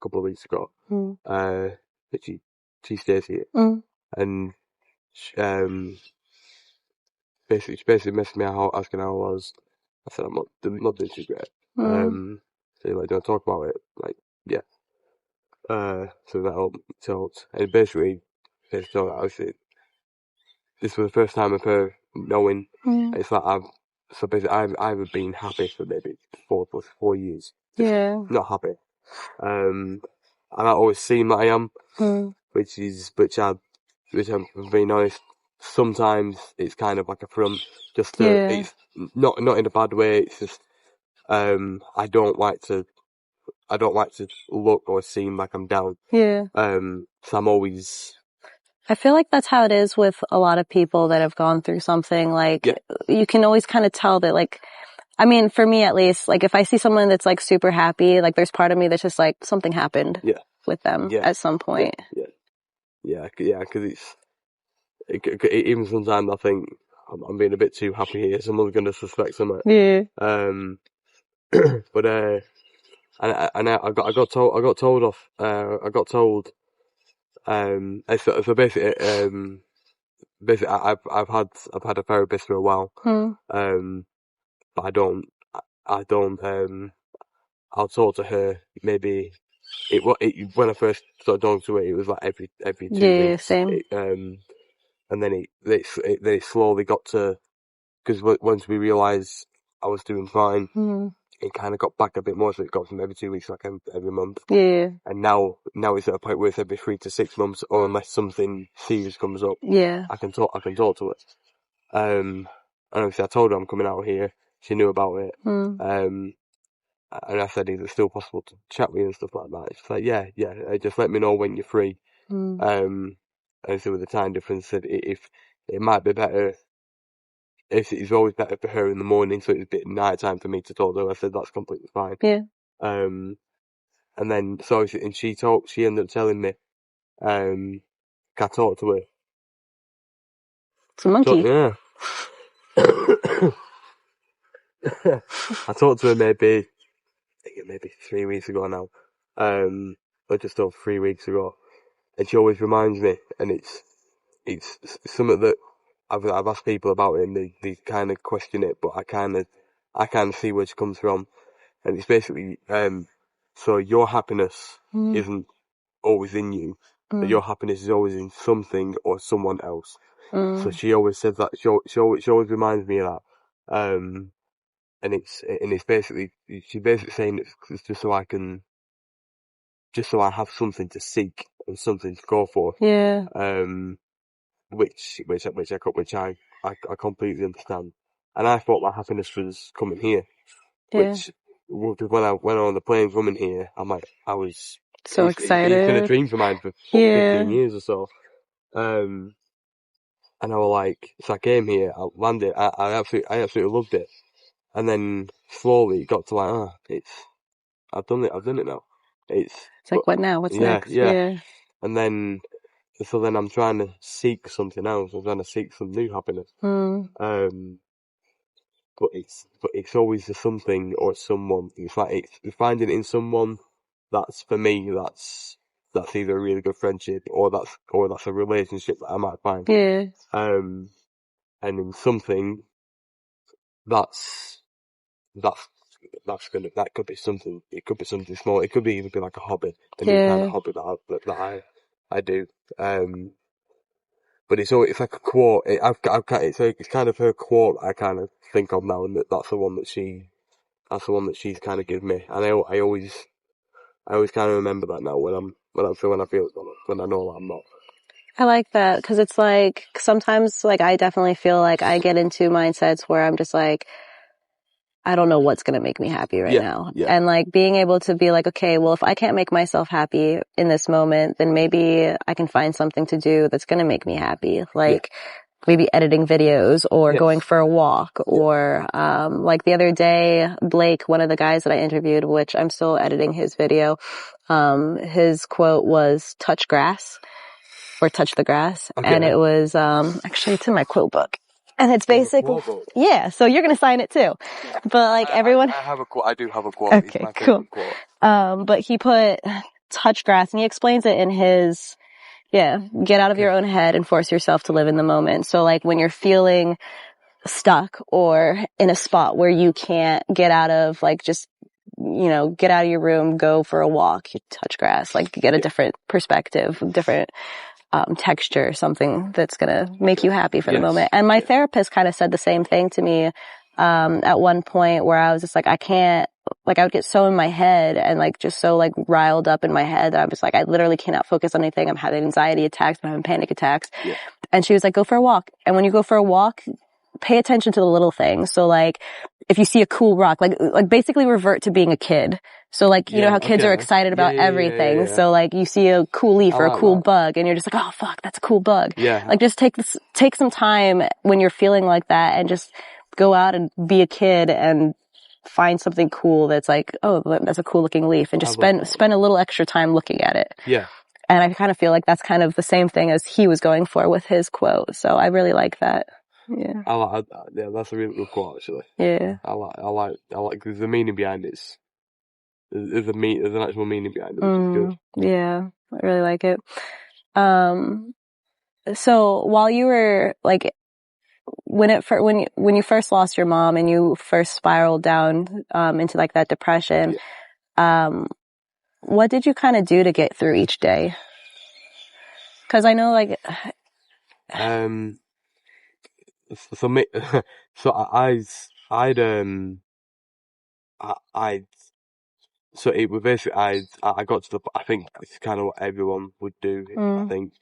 Speaker 2: couple of weeks ago, she stays here, and, she basically messaged me out asking how I was. I said, I'm not doing too great. So like, don't talk about it. Like, yeah. So that helped. And basically obviously, this was the first time of her knowing. It's like I've been happy for maybe 4 years. Not happy. And I always seem that I am, which I'm being honest. Sometimes it's kind of like a front, it's not in a bad way. It's just, I don't like to look or seem like I'm down.
Speaker 1: Yeah.
Speaker 2: So I'm always.
Speaker 1: I feel like that's how it is with a lot of people that have gone through something. Like, you can always kind of tell that, like, I mean, for me at least, like, if I see someone that's like super happy, like, there's part of me that's just like, something happened with them at some point.
Speaker 2: Because even sometimes I think I'm being a bit too happy here. Someone's going to suspect something. Yeah. But and I got told. So basically, I've had a therapist for a while. But I don't. I'll talk to her maybe. When I first started talking to her, it was like every 2 weeks.
Speaker 1: Yeah, same.
Speaker 2: And then it slowly got to, because once we realised I was doing fine, it kind of got back a bit more, so it got from every 2 weeks, like every month. Yeah. And now it's at a point where it's every 3 to 6 months, or unless something serious comes up, I can talk to her. And obviously I told her I'm coming out here. She knew about it. And I said, is it still possible to chat with you and stuff like that? She's like, yeah, just let me know when you're free. And so with the time difference, said if it might be better, if it's always better for her in the morning, so it's a bit night time for me to talk to her. I said, that's completely fine. Yeah. And then, so, and she ended up telling me, I talked to her,
Speaker 1: It's a monkey.
Speaker 2: Yeah. I talked to her maybe 3 weeks ago now, or just over 3 weeks ago, and she always reminds me, and it's something that I've asked people about it, and they kind of question it, but I kind of see where she comes from, and it's basically so your happiness isn't always in you, your happiness is always in something or someone else. So she always says that. She always reminds me of that. And it's basically, she's basically saying it's just so I have something to seek and something to go for.
Speaker 1: Yeah.
Speaker 2: Which I completely understand. And I thought my happiness was coming here.
Speaker 1: Yeah.
Speaker 2: Which when I went on the plane coming here, I was
Speaker 1: So
Speaker 2: it's been a
Speaker 1: excited.
Speaker 2: dream for mine for
Speaker 1: Yeah.
Speaker 2: 15 years or so. And I was like, so I came here, I landed, I absolutely loved it. And then slowly it got to like, I've done it now.
Speaker 1: It's like, what now? What's next? Yeah.
Speaker 2: And then, so then I'm trying to seek something else. I'm trying to seek some new happiness. But it's always the something or someone. It's like, it's finding it in someone that's, for me, that's either a really good friendship or that's a relationship that I might find.
Speaker 1: Yeah.
Speaker 2: And in something that could be something. It could be something small. It could be even be like a hobby, a new kind of hobby that I do. But it's like a quote. It's kind of her quote that I kind of think of now, and that's the one that she's kind of given me. And I always kind of remember that now when I feel when I know that I'm not.
Speaker 1: I like that, because it's like, sometimes, like, I definitely feel like I get into mindsets where I'm just like, I don't know what's going to make me happy right now.
Speaker 2: Yeah.
Speaker 1: And like, being able to be like, okay, well, if I can't make myself happy in this moment, then maybe I can find something to do that's going to make me happy. Like, maybe editing videos or going for a walk or, like the other day, Blake, one of the guys that I interviewed, which I'm still editing his video, his quote was touch grass or touch the grass.
Speaker 2: Okay.
Speaker 1: And it was, actually it's in my quote book. And it's basically, yeah, so you're going to sign it too. But like everyone.
Speaker 2: I have a quote. I do have a quote.
Speaker 1: Okay,
Speaker 2: it's my
Speaker 1: cool.
Speaker 2: Quote.
Speaker 1: But he put touch grass, and he explains it in his, get out of your own head and force yourself to live in the moment. So like when you're feeling stuck or in a spot where you can't get out of, like, just, get out of your room, go for a walk, you touch grass, like get a different perspective, different texture, something that's gonna make you happy for the moment. And my therapist kind of said the same thing to me at one point, where I was just like, I can't, like, I would get so in my head and like just so like riled up in my head that I was like, I literally cannot focus on anything. I'm having anxiety attacks, I'm having panic attacks. And she was like, go for a walk. And when you go for a walk, pay attention to the little things. So like, if you see a cool rock, like basically revert to being a kid. So like, you know how kids are excited about everything. So like, you see a cool leaf or a cool bug and you're just like, oh fuck, that's a cool bug. Like, just take some time when you're feeling like that and just go out and be a kid and find something cool that's like, oh, that's a cool looking leaf, and just spend a little extra time looking at it. And I kind of feel like that's kind of the same thing as he was going for with his quote. So I really like that. Yeah.
Speaker 2: That's a really good quote, actually.
Speaker 1: Yeah.
Speaker 2: I like, because the meaning behind it is, there's an actual meaning behind it, which is good.
Speaker 1: Yeah. I really like it. So while you were like, when you first lost your mom and you first spiraled down, into like that depression, what did you kind of do to get through each day? 'Cause I know, like,
Speaker 2: for me, so so it was basically, I got to I think it's kind of what everyone would do, I think.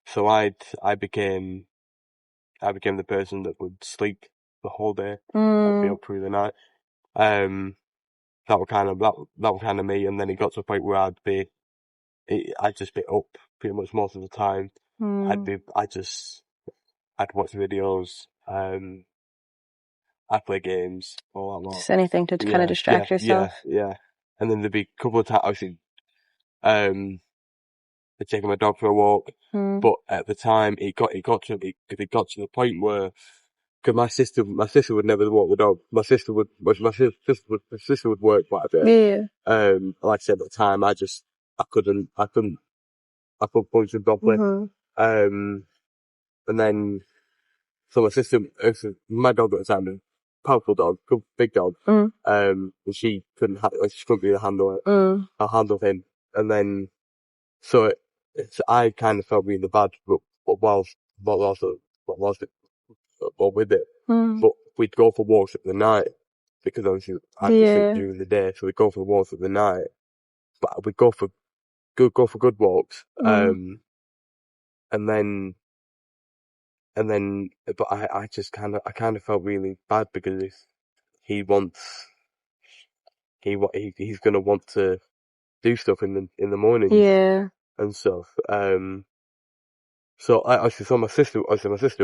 Speaker 2: So I became the person that would sleep the whole day, I'd be up through the night. That was kind of me, and then it got to a point where I'd just be up pretty much most of the time. I'd watch videos, I'd play games, all that lot.
Speaker 1: Just anything to kind of distract yourself.
Speaker 2: Yeah. And then there'd be a couple of times, obviously, taking my dog for a walk. But at the time, it got to the point where, because my sister would never walk the dog. My sister would work quite a bit.
Speaker 1: Yeah.
Speaker 2: Like I said, at the time, I couldn't function properly. And then, so my dog at the time, a powerful dog, good, big dog. And she couldn't really handle it. I'll handle him. And then, so I kind of felt really bad, but with it. But we'd go for walks at the night, because obviously I had to sleep during the day, so we'd go for walks at the night. But we'd go for good walks. And then, but I kind of felt really bad, because he's gonna want to do stuff in the mornings.
Speaker 1: Yeah.
Speaker 2: And stuff. So my sister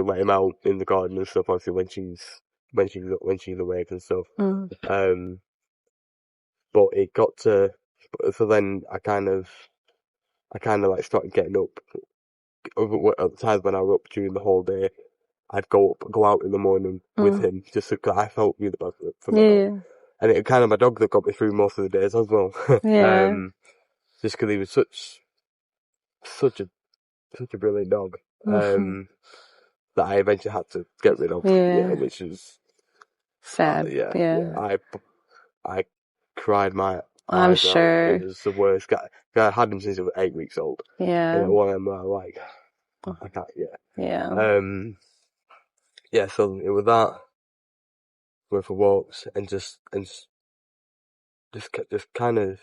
Speaker 2: let him out in the garden and stuff, obviously when she's awake and stuff. But it got to, so then I kind of like started getting up. At the times when I was up during the whole day, I'd go out in the morning with him, just because I felt really bad for my dog. And it was kind of my dog that got me through most of the days as well. Just because he was such a brilliant dog. That I eventually had to get rid of. Which is
Speaker 1: sad.
Speaker 2: I cried my
Speaker 1: I'm
Speaker 2: eyes out.
Speaker 1: sure.
Speaker 2: It was the worst. I had him since he was 8 weeks old.
Speaker 1: Yeah.
Speaker 2: And one of them were like, I can't. So it was that. Went for walks and just kind of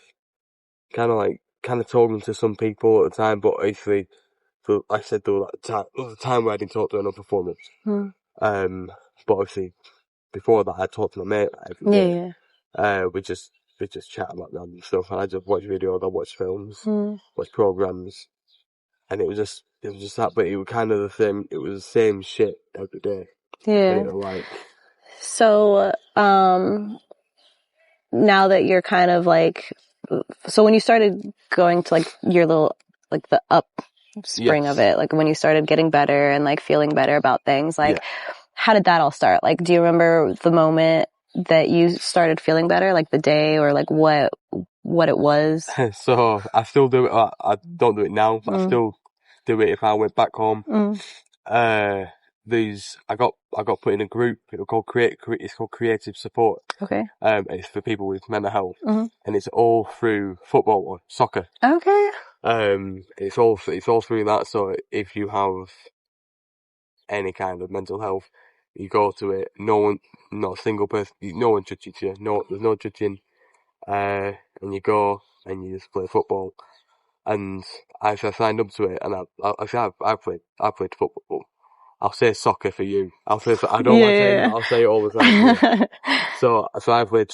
Speaker 2: talking to some people at the time, but actually, so like I said, there was a time where I didn't talk to enough performers. But obviously, before that, I talked to my mate every day. We just chat about random stuff, and I just watch videos, I watch films, watch programs, and it was just that. But it was kind of the same. It was the same shit every day. And it was like.
Speaker 1: So, now that you're kind of like, so when you started going to like your little, like the upspring of it, like when you started getting better and like feeling better about things, like how did that all start? Like, do you remember the moment that you started feeling better, like the day, or like what it was?
Speaker 2: So I still do it. I don't do it now, but I still do it if I went back home. I got put in a group. It's called Creative Support.
Speaker 1: Okay.
Speaker 2: It's for people with mental health, and it's all through football or soccer.
Speaker 1: Okay.
Speaker 2: It's all through that. So if you have any kind of mental health, you go to it. Not a single person, no one judges you. There's no judging. And you go and you just play football. And I signed up to it, and I've played football. I'll say soccer for you. I don't like saying that. I'll say it all the time. So I played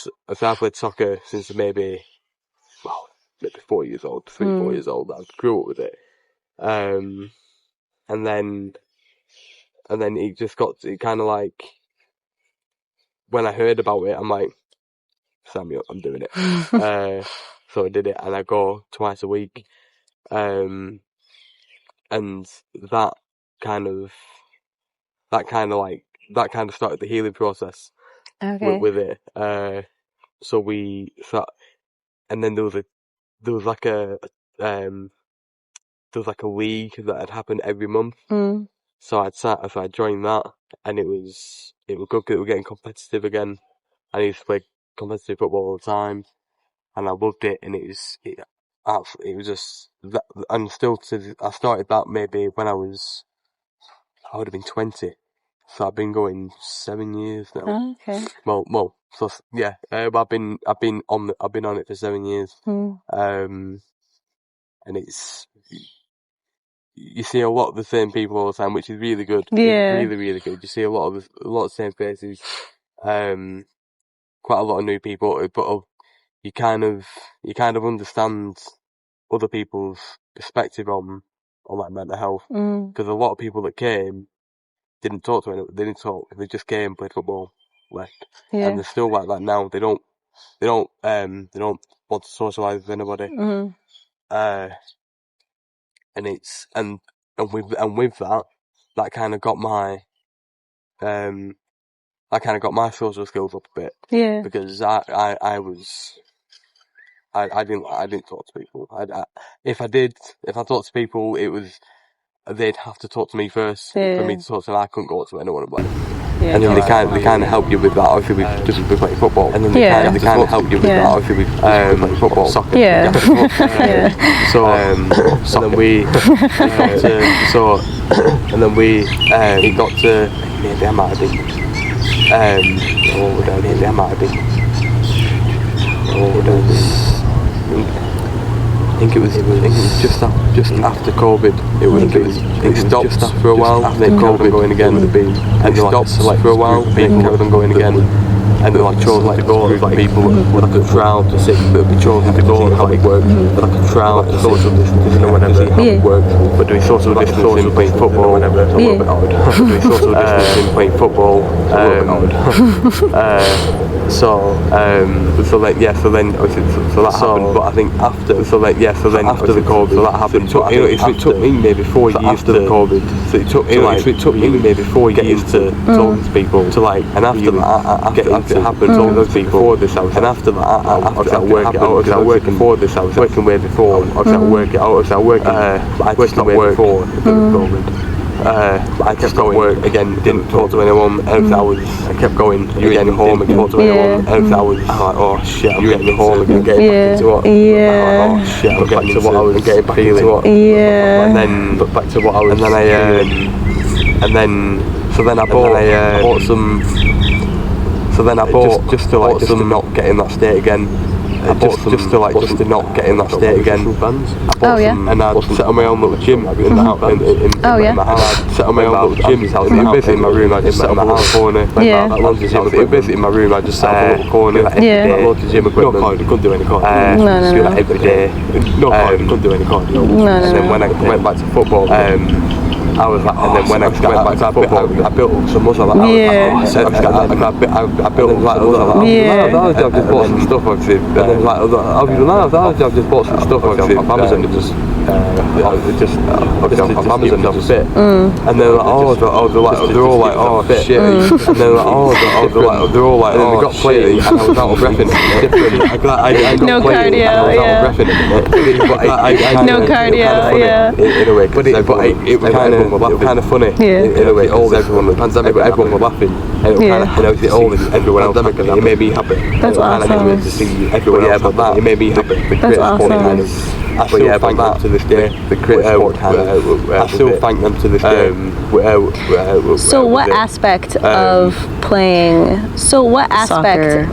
Speaker 2: soccer since maybe 4 years old, 4 years old. I grew up with it. And then it kind of like, when I heard about it, I'm like, Samuel, I'm doing it. So I did it, and I go twice a week. And that kind of started the healing process. With it. And then there was like a league that had happened every month. So I joined that, and it was good because we were getting competitive again. I used to play competitive football all the time, and I loved it, and it was just that. And I started that maybe when I would have been 20. So I've been going 7 years now.
Speaker 1: Okay.
Speaker 2: Well. So yeah, I've been on it for 7 years. And it's, you see a lot of the same people all the time, which is really good.
Speaker 1: Yeah.
Speaker 2: It's really, really good. You see a lot of the same faces. Quite a lot of new people, but you kind of understand other people's perspective on like mental health, because a lot of people that came didn't talk to anyone. They didn't talk. They just came, played football, left. And they're still like that now. They don't want to socialise with anybody. And it's and with that kind of got my social skills up a bit.
Speaker 1: Yeah.
Speaker 2: Because I didn't talk to people. If I talked to people, they'd have to talk to me first for me to talk to them. I couldn't go up to anyone and and then they kind of help you with that. Obviously, we play football, and then they kind of help you with that. Obviously, we play football, soccer.
Speaker 1: Yeah.
Speaker 2: So and then we it got to maybe I might have been I think it was just after COVID. It stopped for a while, and then COVID going again. And it stopped for a while, then carried on going again. And then chosen to go with people like a crowd to sit, but we chosen to go and how it worked, like a crowd to social distancing or whatever, how it worked. But doing social distancing playing football, a little bit odd. Doing social distancing playing football, a little bit odd. So that happened. But I think after the COVID, so that happened. It took me maybe 4 years after the COVID. So it took me maybe 4 years to talk to people to and after that, it happened to all those people before this house. And after that, I worked it out. I was working for this house, working way before. I was working out. I was working. I stopped work before COVID. I kept going work again, didn't talk to anyone, and I kept going again home and talk to anyone, and I was like, oh shit, I'm getting home again, getting back into what, oh shit, I'm getting into what I was getting back into what, and then back to what I was, and then I bought some. So then I bought just to not get in that state again. Just to not get in that state again. I bought some, and I set on my own little gym in the house. In my house. I set on my own little gym. It was basically in my room. I just set on my house corner. It was basically in my room. I just set on a little corner. Loads of gym equipment. No cardio. Couldn't do any cardio. No. Every day. No cardio. Couldn't do any cardio. No. And then when I went back to football. I was like, and then when I went back to football, I built some muscle. I built like muscle. I've just bought some stuff obviously. And then like, I've just bought some stuff obviously off Amazon. Just off Amazon just fit. And then like, they're all like, oh shit. And then like, they're all like, and then they got played and I was out of breath in it.
Speaker 1: No cardio. No cardio. Yeah.
Speaker 2: In a way, but it was kind of funny. Yeah. In a way, everyone was pandemic, but everyone was laughing. And it was kind of, everyone else happy. It made me happy.
Speaker 1: That's awesome.
Speaker 2: To see everyone else like that. It made me happy.
Speaker 1: That's awesome.
Speaker 2: I still thank them to this day. I still thank them to this day.
Speaker 1: So what aspect of playing? Soccer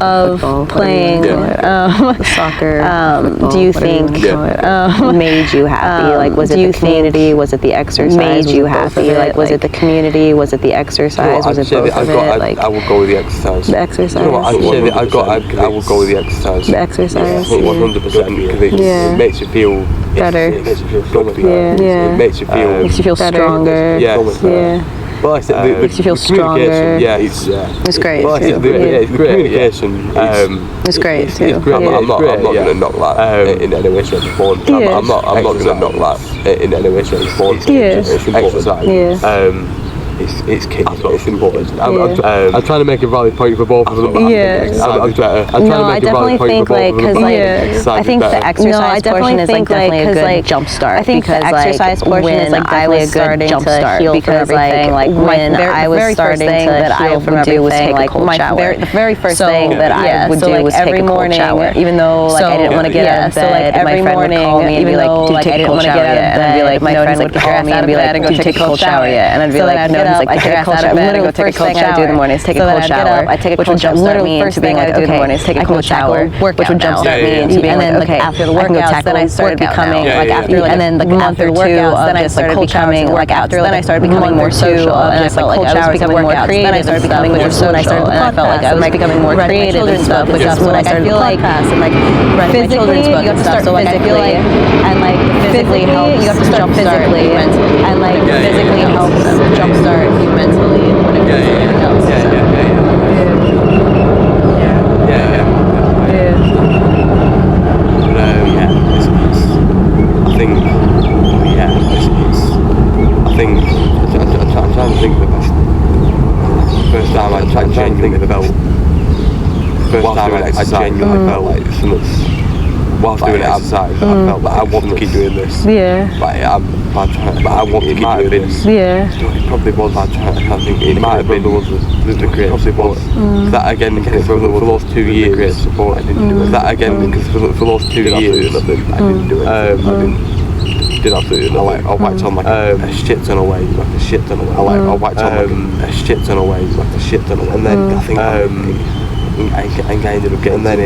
Speaker 1: do you think made you happy? Like, was it the community? Was it the exercise? Made you happy? Like, was it the community? Was it the exercise? Was it both of it? Like,
Speaker 2: I would go with the exercise.
Speaker 1: The exercise.
Speaker 2: You know what, I would go with the exercise.
Speaker 1: The exercise.
Speaker 2: 100% because it makes you feel
Speaker 1: better.
Speaker 2: It makes you feel stronger.
Speaker 1: It
Speaker 2: makes you feel
Speaker 1: stronger.
Speaker 2: Yeah. Well, I said,
Speaker 1: makes you feel stronger.
Speaker 2: Yeah, it's
Speaker 1: great
Speaker 2: well,
Speaker 1: too.
Speaker 2: It's great. Communication.
Speaker 1: It's great too.
Speaker 2: It's great. I'm not going to knock that in any way, shape, or form. I'm not going to knock that in any way, shape, or form. It's exercise. It's key. It's important. I'm trying to make a valid point for both of them. I'm trying to make a valid point for both of them.
Speaker 1: I think the exercise portion is definitely a good jump start. I think the exercise portion is definitely a good jump start because when I was starting to heal from everything, was take a cold shower. The very first thing that I would do was take a cold shower, even though I didn't want to get out of bed. My friend would call me and be like, "Did you take a cold shower yet?" And I'd be like, "My friend would call me and be like, did you take a cold shower yet?" And I'd be like, "No." He's like, "I take a cold shower." Literally, the first thing I would do in the morning is take a cold shower. I take a cold shower. Literally, first thing I would do in the morning is take a cold shower, which would jumpstart me into being like, okay, after the workouts, then I started becoming after the month or two, then I started becoming then I started becoming more social, and I felt like I was becoming more creative. Then I started becoming more social, and I felt like I was becoming more creative and stuff, which is when I started podcasts and physically, you have to start physically, and physically helps you have to start physically, and physically helps jumpstart you mentally and whatever else.
Speaker 2: I think, genuinely felt like something's. Whilst doing it outside, I felt like I want to keep doing this.
Speaker 1: Yeah.
Speaker 2: But I want to keep doing this.
Speaker 1: Yeah.
Speaker 2: It probably was. I think it might have been the creative probably was. That again for those 2 years. Creative support. I didn't do it. That again because for those 2 years. I didn't do it. I did absolutely nothing. I whacked on like a shit ton of weight, like a shit ton of weight. I whacked on like a shit ton of weight, like a shit ton of weight. And then I think I ended up getting. And then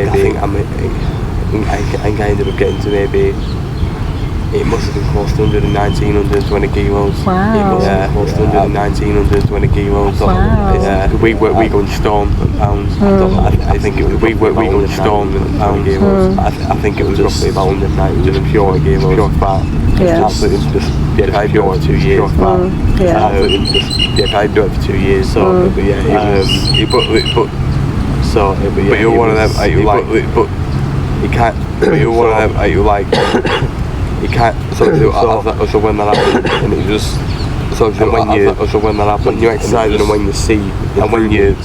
Speaker 2: I ended up getting to maybe. It must have been close to 119, 120 kilos.
Speaker 1: Wow.
Speaker 2: It must have been close to 119, 120 kilos.
Speaker 1: Wow.
Speaker 2: Yeah. We go in stone and pounds. I think it was we go in stone and pounds. I think it was roughly about 190, just pure kilos. Pure fat.
Speaker 1: Yeah.
Speaker 2: Absolutely just I do it for 2 years.
Speaker 1: Yeah.
Speaker 2: I do it for 2 years. So but yeah, it was. But you're one of them. You like. But you can't. But you're one of them. You like. You can't. So when that happened, and it just. When that happened, when you exercise and when you see, and when you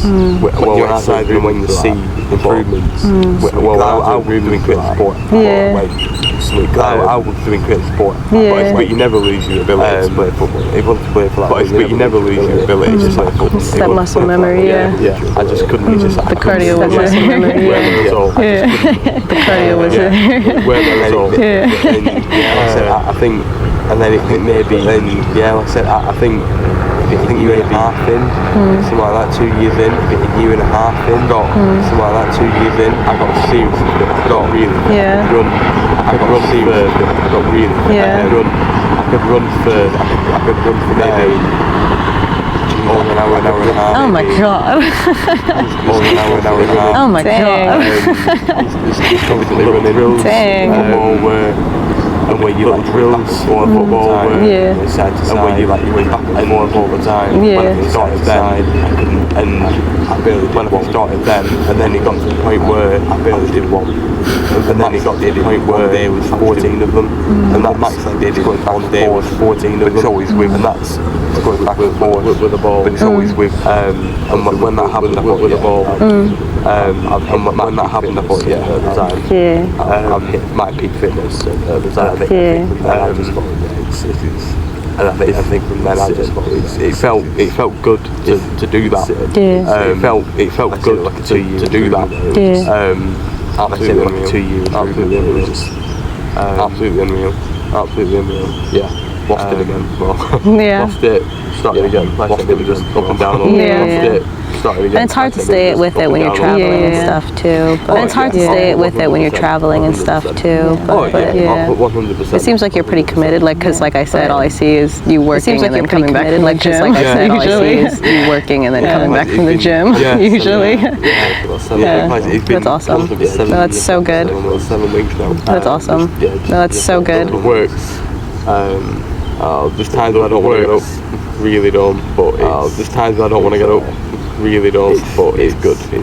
Speaker 2: exercise and when you see improvements. I was doing creative sport.
Speaker 1: Yeah.
Speaker 2: I was doing creative sport.
Speaker 1: Yeah.
Speaker 2: But you never lose your ability to play football. If you want to play for that, but you never lose your ability to play football.
Speaker 1: It's that muscle memory, yeah.
Speaker 2: I just couldn't.
Speaker 1: The cardio was muscle memory, yeah. The cardio was there.
Speaker 2: Where the result.
Speaker 1: Yeah.
Speaker 2: I think, and then it maybe, like I said, I think year and a half in, something like that, 2 years in, a year and a half in, something like that, 2 years in, I got seriously, I got really,
Speaker 1: Yeah.
Speaker 2: I got seriously, I got really,
Speaker 1: Yeah.
Speaker 2: I could run for maybe over an hour and a half.
Speaker 1: Oh my god.
Speaker 2: Over an hour and a half.
Speaker 1: Oh my god.
Speaker 2: Just constantly running drills.
Speaker 1: Dang.
Speaker 2: And where you like drills or football,
Speaker 1: Yeah.
Speaker 2: side to side, and where you like back and forth all the time.
Speaker 1: Yeah.
Speaker 2: When I started then, and I barely when I started then, and then it got to the point where I barely did one, and then it got to the point where there was 14 of them, and that max I did going back and there was 14 of them. It's always with, and that's going back and forth with the ball, but it's always with, and when that happened, I thought with the ball. And when that happened, I thought, at the time, I've hit my peak fitness at the time. And I just thought, and I think from then I just thought it felt good to do that. It felt good to do that. Absolutely unreal. 2 years. Absolutely unreal. Absolutely unreal. Absolutely unreal. Yeah. Lost it again. Well,
Speaker 1: Yeah.
Speaker 2: lost it. Started again. Lost it just up and down.
Speaker 1: Yeah.
Speaker 2: Lost it. Started again.
Speaker 1: And it's hard to stay with it when you're traveling and stuff too. But it's hard to stay with it when you're traveling and stuff too. But yeah.
Speaker 2: 100%.
Speaker 1: It seems like you're pretty committed, like, because like I said, all I see is you working and then coming back from the gym. Like I said, all I see is you working and then coming back from the gym, usually. That's awesome. No, that's so good.
Speaker 2: 7 weeks now.
Speaker 1: That's awesome. No, that's so good.
Speaker 2: It works. There's times when I don't want to get up, really don't, but there's times when I don't want to get up, really don't, but it's good. It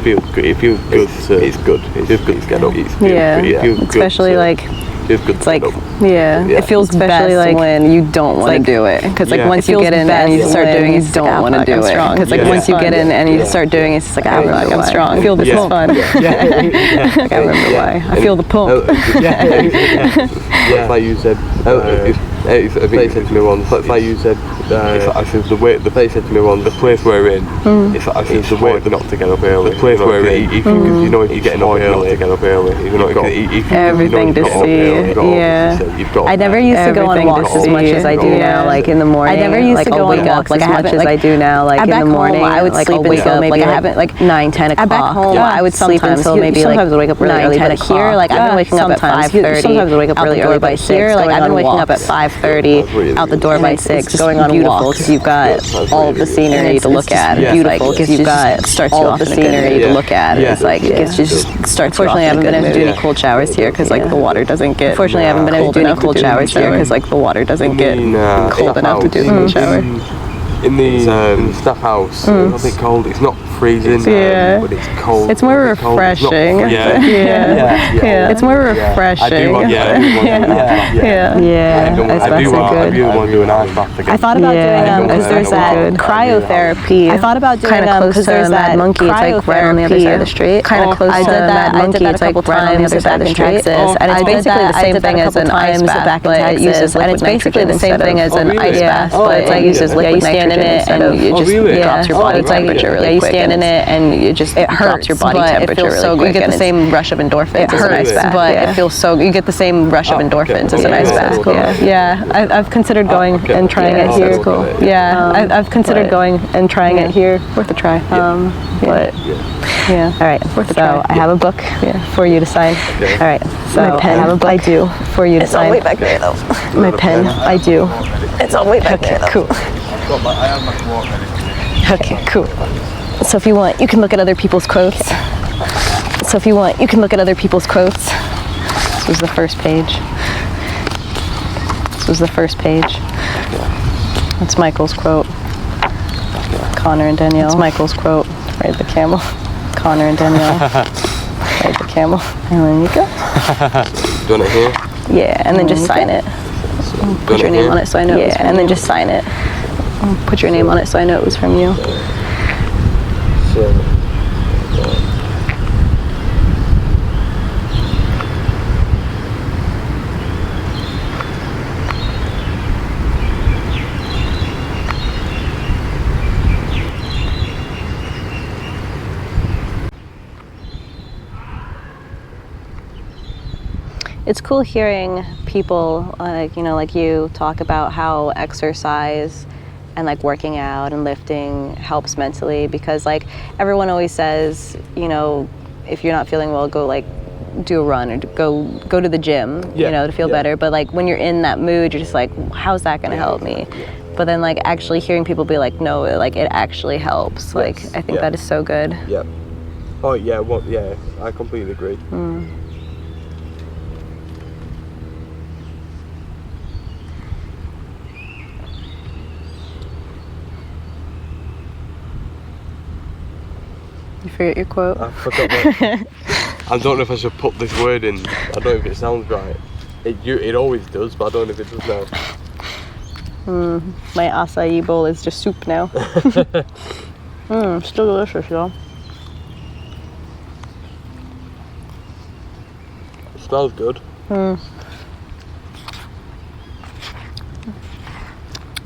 Speaker 2: feels good. It feels good to get up.
Speaker 1: Yeah, especially like
Speaker 2: It's
Speaker 1: like, it feels especially like when you don't want to do it. Because like once you get in and you start doing it, you don't want to do it. Because like once you get in and you start doing it, it's just like, I feel like I'm strong. I feel this is fun. Like I remember why. I feel the pump.
Speaker 2: Like you said, they said to me once, like you said, the place said to me once, the place we're in, it's the way not to get up early. The place we're in, because you know if you're getting up early, to get up early.
Speaker 1: Everything to see. Yeah. I never used to go on walks as much as I do now, like in the morning. I never used to go on walks as much as I do now, like in the morning. I would sleep until maybe I haven't like 9, 10 o'clock. Back home, I would sleep until maybe like sometimes wake up really early. But here, like I've been waking up at 5:30. Sometimes I wake up really early. But here, like I've been waking up at 5:30, out the door by 6, going on walks because you've got all of the scenery to look at. Beautiful because you've got all of the scenery to look at. It's like it just starts. Fortunately, I haven't been able to do any cold showers here because like the water doesn't get. Fortunately, I haven't been able to do any cold showers here because like the water doesn't get cold enough to do the cold shower.
Speaker 2: in the staff house. What's it called? It's not freezing, but it's cold.
Speaker 1: It's more refreshing. It's more refreshing.
Speaker 2: I do want to do an ice bath again.
Speaker 3: I thought about doing because there's that cryotherapy. I thought about doing because there's that
Speaker 1: Monkey. It's like right on the other side of the street. Kind of close to Mad Monkey. It's like right on the other side of the street. And it's basically the same thing as an ice bath, but it uses and it's basically the same thing as an ice bath, but it uses liquid nitrogen instead of you just drops your body temperature really quick. You stand in it and you just it drops your body temperature really quick. You get the same rush of endorphins as an ice bath, but it feels so. You get the same rush of endorphins as an ice bath. Yeah, I've considered going and trying it here. Yeah, I've considered going and trying it here. Worth a try. But yeah. All right. Worth a try. I have a book for you to sign. All right. So my pen. I have a book. I do for you to sign. It's all way back there though. My pen. I do. It's all way back there though. Cool. Okay. Cool. So if you want, you can look at other people's quotes. This was the first page. That's Michael's quote. Connor and Danielle. That's Michael's quote. Ride the camel. Connor and Danielle. Ride the camel. And then you go.
Speaker 2: Doing it here?
Speaker 1: Yeah, and then just sign it. Put your name on it so I know it was from you. And then just sign it. Put your name on it so I know it was from you. It's cool hearing people like you talk about how exercise and like working out and lifting helps mentally, because like everyone always says, if you're not feeling well, go like do a run or go to the gym, to feel better. But like when you're in that mood, you're just like, how's that going to help me? But then like actually hearing people be like, no, like it actually helps. Yes. Like I think that is so good.
Speaker 2: Yeah. Oh yeah. Well, yeah. I completely agree.
Speaker 1: You forget your quote?
Speaker 2: I forgot I don't know if I should put this word in. I don't know if it sounds right. It always does, but I don't know if it does now.
Speaker 1: My acai bowl is just soup now. Still delicious, y'all.
Speaker 2: It smells good.
Speaker 1: And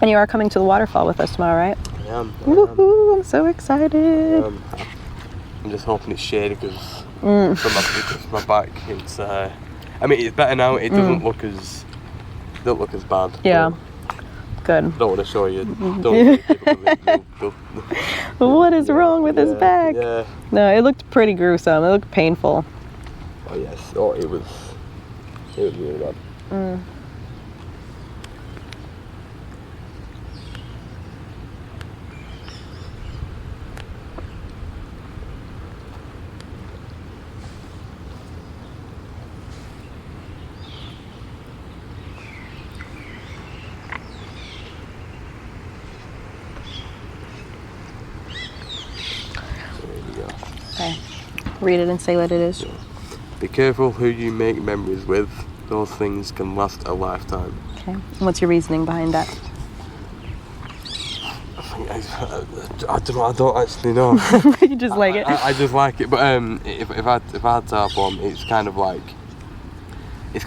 Speaker 1: you are coming to the waterfall with us tomorrow, right?
Speaker 2: I am.
Speaker 1: Woohoo! I'm so excited.
Speaker 2: I'm just hoping it's shady because my back, it's. I mean, it's better now. It doesn't look as bad.
Speaker 1: Yeah. Good.
Speaker 2: Don't want to show you. Don't.
Speaker 1: What is wrong with his back?
Speaker 2: Yeah.
Speaker 1: No, it looked pretty gruesome. It looked painful.
Speaker 2: Oh yes. Oh, it was really bad.
Speaker 1: Okay. Read it and say what it is.
Speaker 2: Be careful who you make memories with. Those things can last a lifetime.
Speaker 1: Okay. And what's your reasoning behind that?
Speaker 2: I don't actually know.
Speaker 1: You just like it.
Speaker 2: I just like it, but if I had to have one, it's kind of like you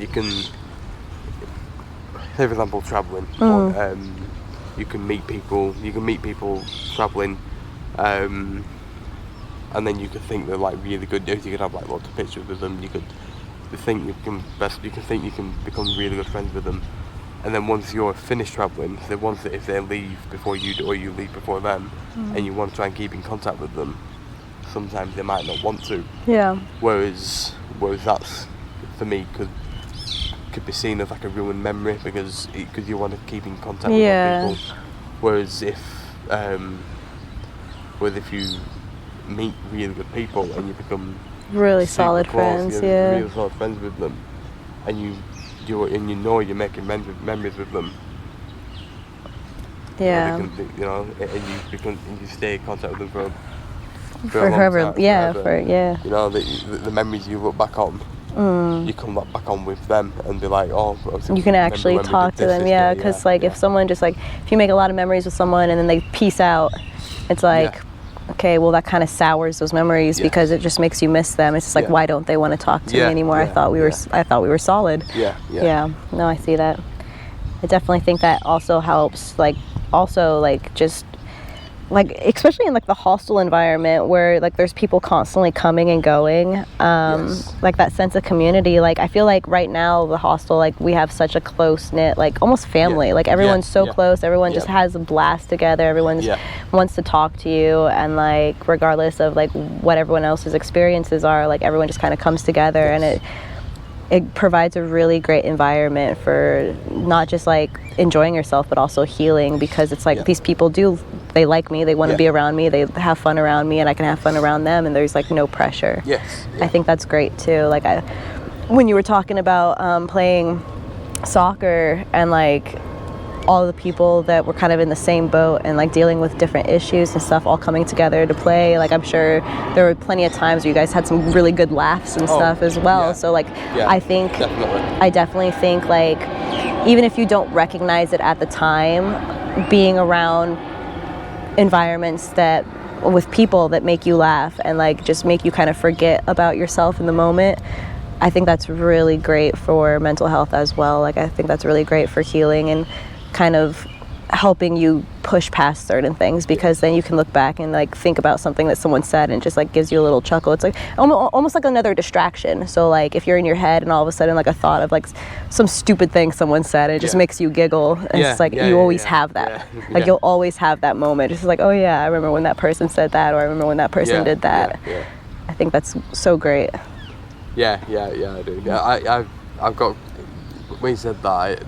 Speaker 2: can, say for example, traveling. You can meet people traveling, and then you could think they're like really good dudes. You could have like lots of pictures with them. You think you can become really good friends with them. And then once you're finished travelling, if they leave before you do or you leave before them, and you want to try and keep in contact with them, sometimes they might not want to.
Speaker 1: Yeah.
Speaker 2: Whereas that's, for me, could be seen as like a ruined memory because you want to keep in contact with other people. Whereas if you meet really good people and you become
Speaker 1: really solid friends,
Speaker 2: really solid friends with them, and you know you're making memories with them,
Speaker 1: Yeah.
Speaker 2: And you stay in contact with them
Speaker 1: For
Speaker 2: a long
Speaker 1: whoever,
Speaker 2: time,
Speaker 1: yeah,
Speaker 2: forever. You know, the memories you look back on, you come back on with them and be like, oh,
Speaker 1: you can actually talk to them, yeah, because if someone just if you make a lot of memories with someone and then they peace out, it's like, okay, well that kind of sours those memories because it just makes you miss them. It's just like, why don't they want to talk to me anymore? I thought we were solid. Yeah. No, I see that. I definitely think that also helps, just especially in the hostel environment where there's people constantly coming and going, that sense of community. I feel like right now the hostel, we have such a close knit, almost family. Everyone's so close. Everyone just has a blast together. Everyone wants to talk to you, and regardless of what everyone else's experiences are, everyone just kind of comes together, and it provides a really great environment for not just enjoying yourself but also healing, because it's these people they like me, they want to be around me, they have fun around me, and I can have fun around them, and there's no pressure. I think that's great too. When you were talking about playing soccer and all the people that were kind of in the same boat and dealing with different issues and stuff all coming together to play, I'm sure there were plenty of times where you guys had some really good laughs and stuff as well. So I think I definitely think even if you don't recognize it at the time, being around environments with people that make you laugh and just make you kind of forget about yourself in the moment, I think that's really great for mental health as well. I think that's really great for healing and kind of helping you push past certain things, because then you can look back and think about something that someone said and just gives you a little chuckle. It's almost like another distraction. So if you're in your head and all of a sudden a thought of some stupid thing someone said, it just makes you giggle, and it's you always have that. You'll always have that moment. It's oh yeah, I remember when that person said that, or I remember when that person did that. I think that's so great.
Speaker 2: I do. I've got, when you said that,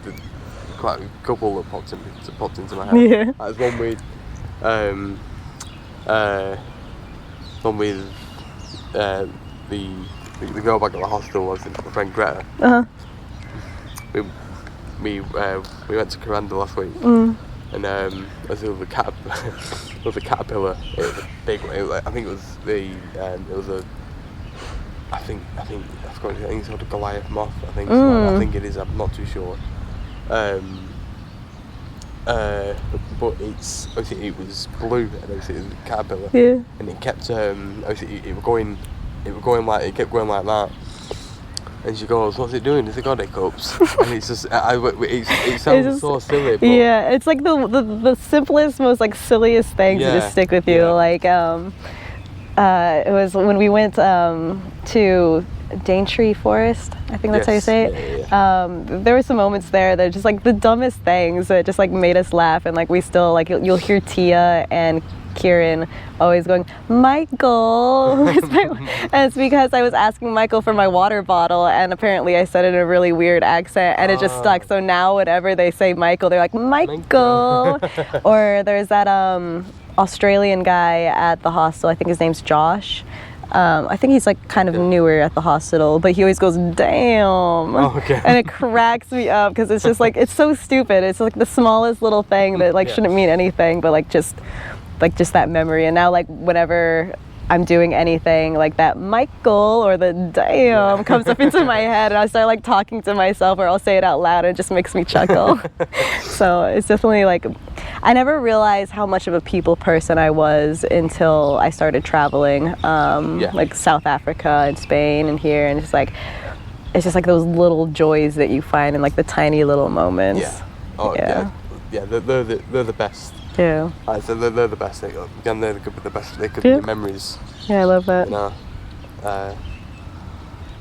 Speaker 2: quite a couple that popped into my head. There's one with the girl back at the hostel, was my friend Greta. We went to Coranda last week, and there was a caterpillar. It was a big one. I think it's called a Goliath moth. I think it is. I'm not too sure. But it's obviously it was blue, and obviously it was a caterpillar, and it kept obviously it kept going like that. And she goes, "What's it doing? Has it got hiccups?" And it's just, it sounds so silly. But
Speaker 1: it's the simplest, most silliest things to just stick with you. It was when we went to Daintree Forest, I think that's how you say it. There were some moments there that just the dumbest things that just made us laugh, and we still you'll hear Tia and Kieran always going, "Michael." And it's because I was asking Michael for my water bottle, and apparently I said it in a really weird accent, and it just stuck. So now whenever they say Michael, they're like, "Michael." Or there's that Australian guy at the hostel, I think his name's Josh. I think he's kind of newer at the hospital, but he always goes, "Damn." And it cracks me up because it's just it's so stupid. It's the smallest little thing that shouldn't mean anything, but just that memory. And now whenever I'm doing anything that Michael or the "damn" comes up into my head, and I start talking to myself, or I'll say it out loud, and it just makes me chuckle. So it's definitely I never realized how much of a people person I was until I started traveling, South Africa and Spain and here, and it's just those little joys that you find in the tiny little moments.
Speaker 2: They're the best.
Speaker 1: Yeah.
Speaker 2: So they're the best. They could be the best. They could be the memories.
Speaker 1: Yeah, I love that.
Speaker 2: You know.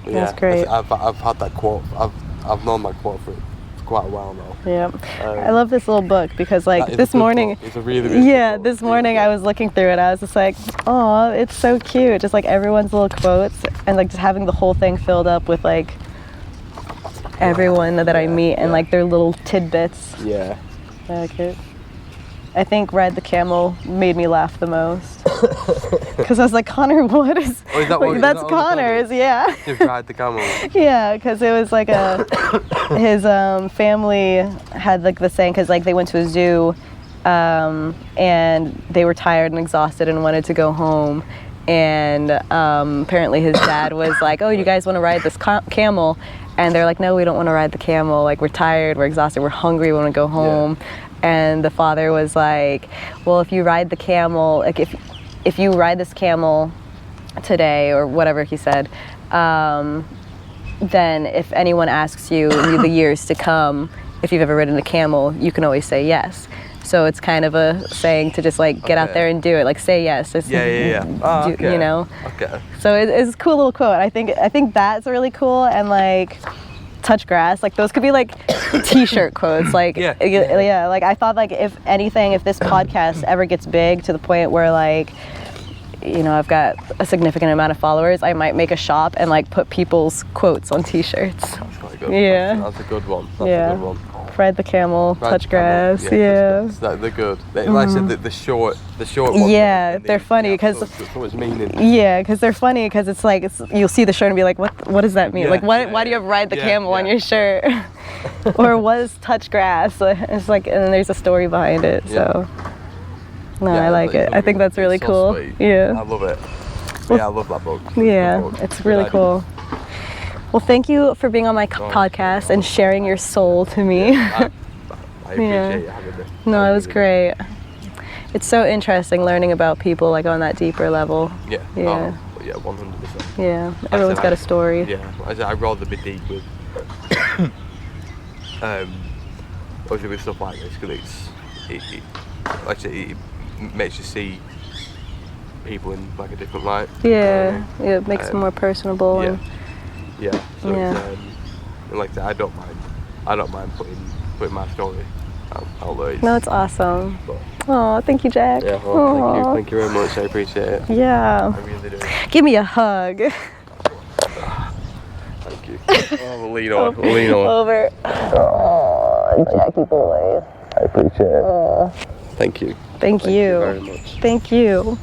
Speaker 1: That's great.
Speaker 2: I've had that quote. I've known that quote for quite a while now.
Speaker 1: Yeah. I love this little book because this morning.
Speaker 2: It's a really good
Speaker 1: this morning I was looking through it. I was just oh, it's so cute. Just everyone's little quotes, and just having the whole thing filled up with everyone that I meet and their little tidbits.
Speaker 2: Yeah.
Speaker 1: Okay. I think Red the Camel made me laugh the most. Because I was like, "Connor, what is..."
Speaker 2: Oh, is that what,
Speaker 1: that's Connor's, yeah.
Speaker 2: Just Ride the Camel.
Speaker 1: Yeah, because it was his family had the saying, because they went to a zoo and they were tired and exhausted and wanted to go home. And apparently his dad was like, oh, you guys want to ride this camel? And they're like, no, we don't want to ride the camel. Like, we're tired, we're exhausted, we're hungry, we want to go home. And the father was like, well, if you ride the camel, like if you ride this camel today, or whatever he said, then if anyone asks you in the years to come if you've ever ridden a camel, you can always say yes. So it's kind of a saying to just like get out there and do it, like say yes. Just
Speaker 2: Okay.
Speaker 1: You know.
Speaker 2: Okay.
Speaker 1: So it's a cool little quote. I think that's really cool, and like touch grass, like those could be like t-shirt quotes. Like like I thought, like if anything, if this podcast ever gets big to the point where like, you know, I've got a significant amount of followers, I might make a shop and like put people's quotes on t-shirts.
Speaker 2: That's quite good.
Speaker 1: Yeah.
Speaker 2: That's a good one. That's a good one.
Speaker 1: Ride the camel, touch grass.
Speaker 2: They're good. Like I said, the short ones.
Speaker 1: Yeah, they're funny because
Speaker 2: so much meaning.
Speaker 1: Yeah, because they're funny because it's like you'll see the shirt and be like, what does that mean?
Speaker 2: Yeah,
Speaker 1: like, why do you have ride the camel on your shirt? Or what is touch grass? It's like, and then there's a story behind it. So no, I like it. I think that's really cool.
Speaker 2: Sweet.
Speaker 1: Yeah,
Speaker 2: I love it. Yeah, I love that book.
Speaker 1: Yeah, it's really cool. Well, thank you for being on my podcast and sharing your soul to me.
Speaker 2: I appreciate you having me.
Speaker 1: No, it was great. It's so interesting learning about people like on that deeper level.
Speaker 2: Yeah.
Speaker 1: Yeah.
Speaker 2: 100%.
Speaker 1: Yeah. Everyone's got a story.
Speaker 2: Yeah. I'd rather be deep with, obviously with stuff like this, because it makes you see people in like a different light.
Speaker 1: Yeah. It makes them more personable.
Speaker 2: Yeah.
Speaker 1: And,
Speaker 2: So it's, like I said, I don't mind putting my story out there.
Speaker 1: No, it's awesome. Oh, thank you, Jack.
Speaker 2: Yeah, well, thank you very much. I appreciate it.
Speaker 1: Yeah.
Speaker 2: I really do.
Speaker 1: Give me a hug.
Speaker 2: Thank you. Oh, we'll lean on.
Speaker 1: Over. Oh, Jackie boy.
Speaker 2: I appreciate it. Thank you.
Speaker 1: Thank you
Speaker 2: very much.
Speaker 1: Thank you.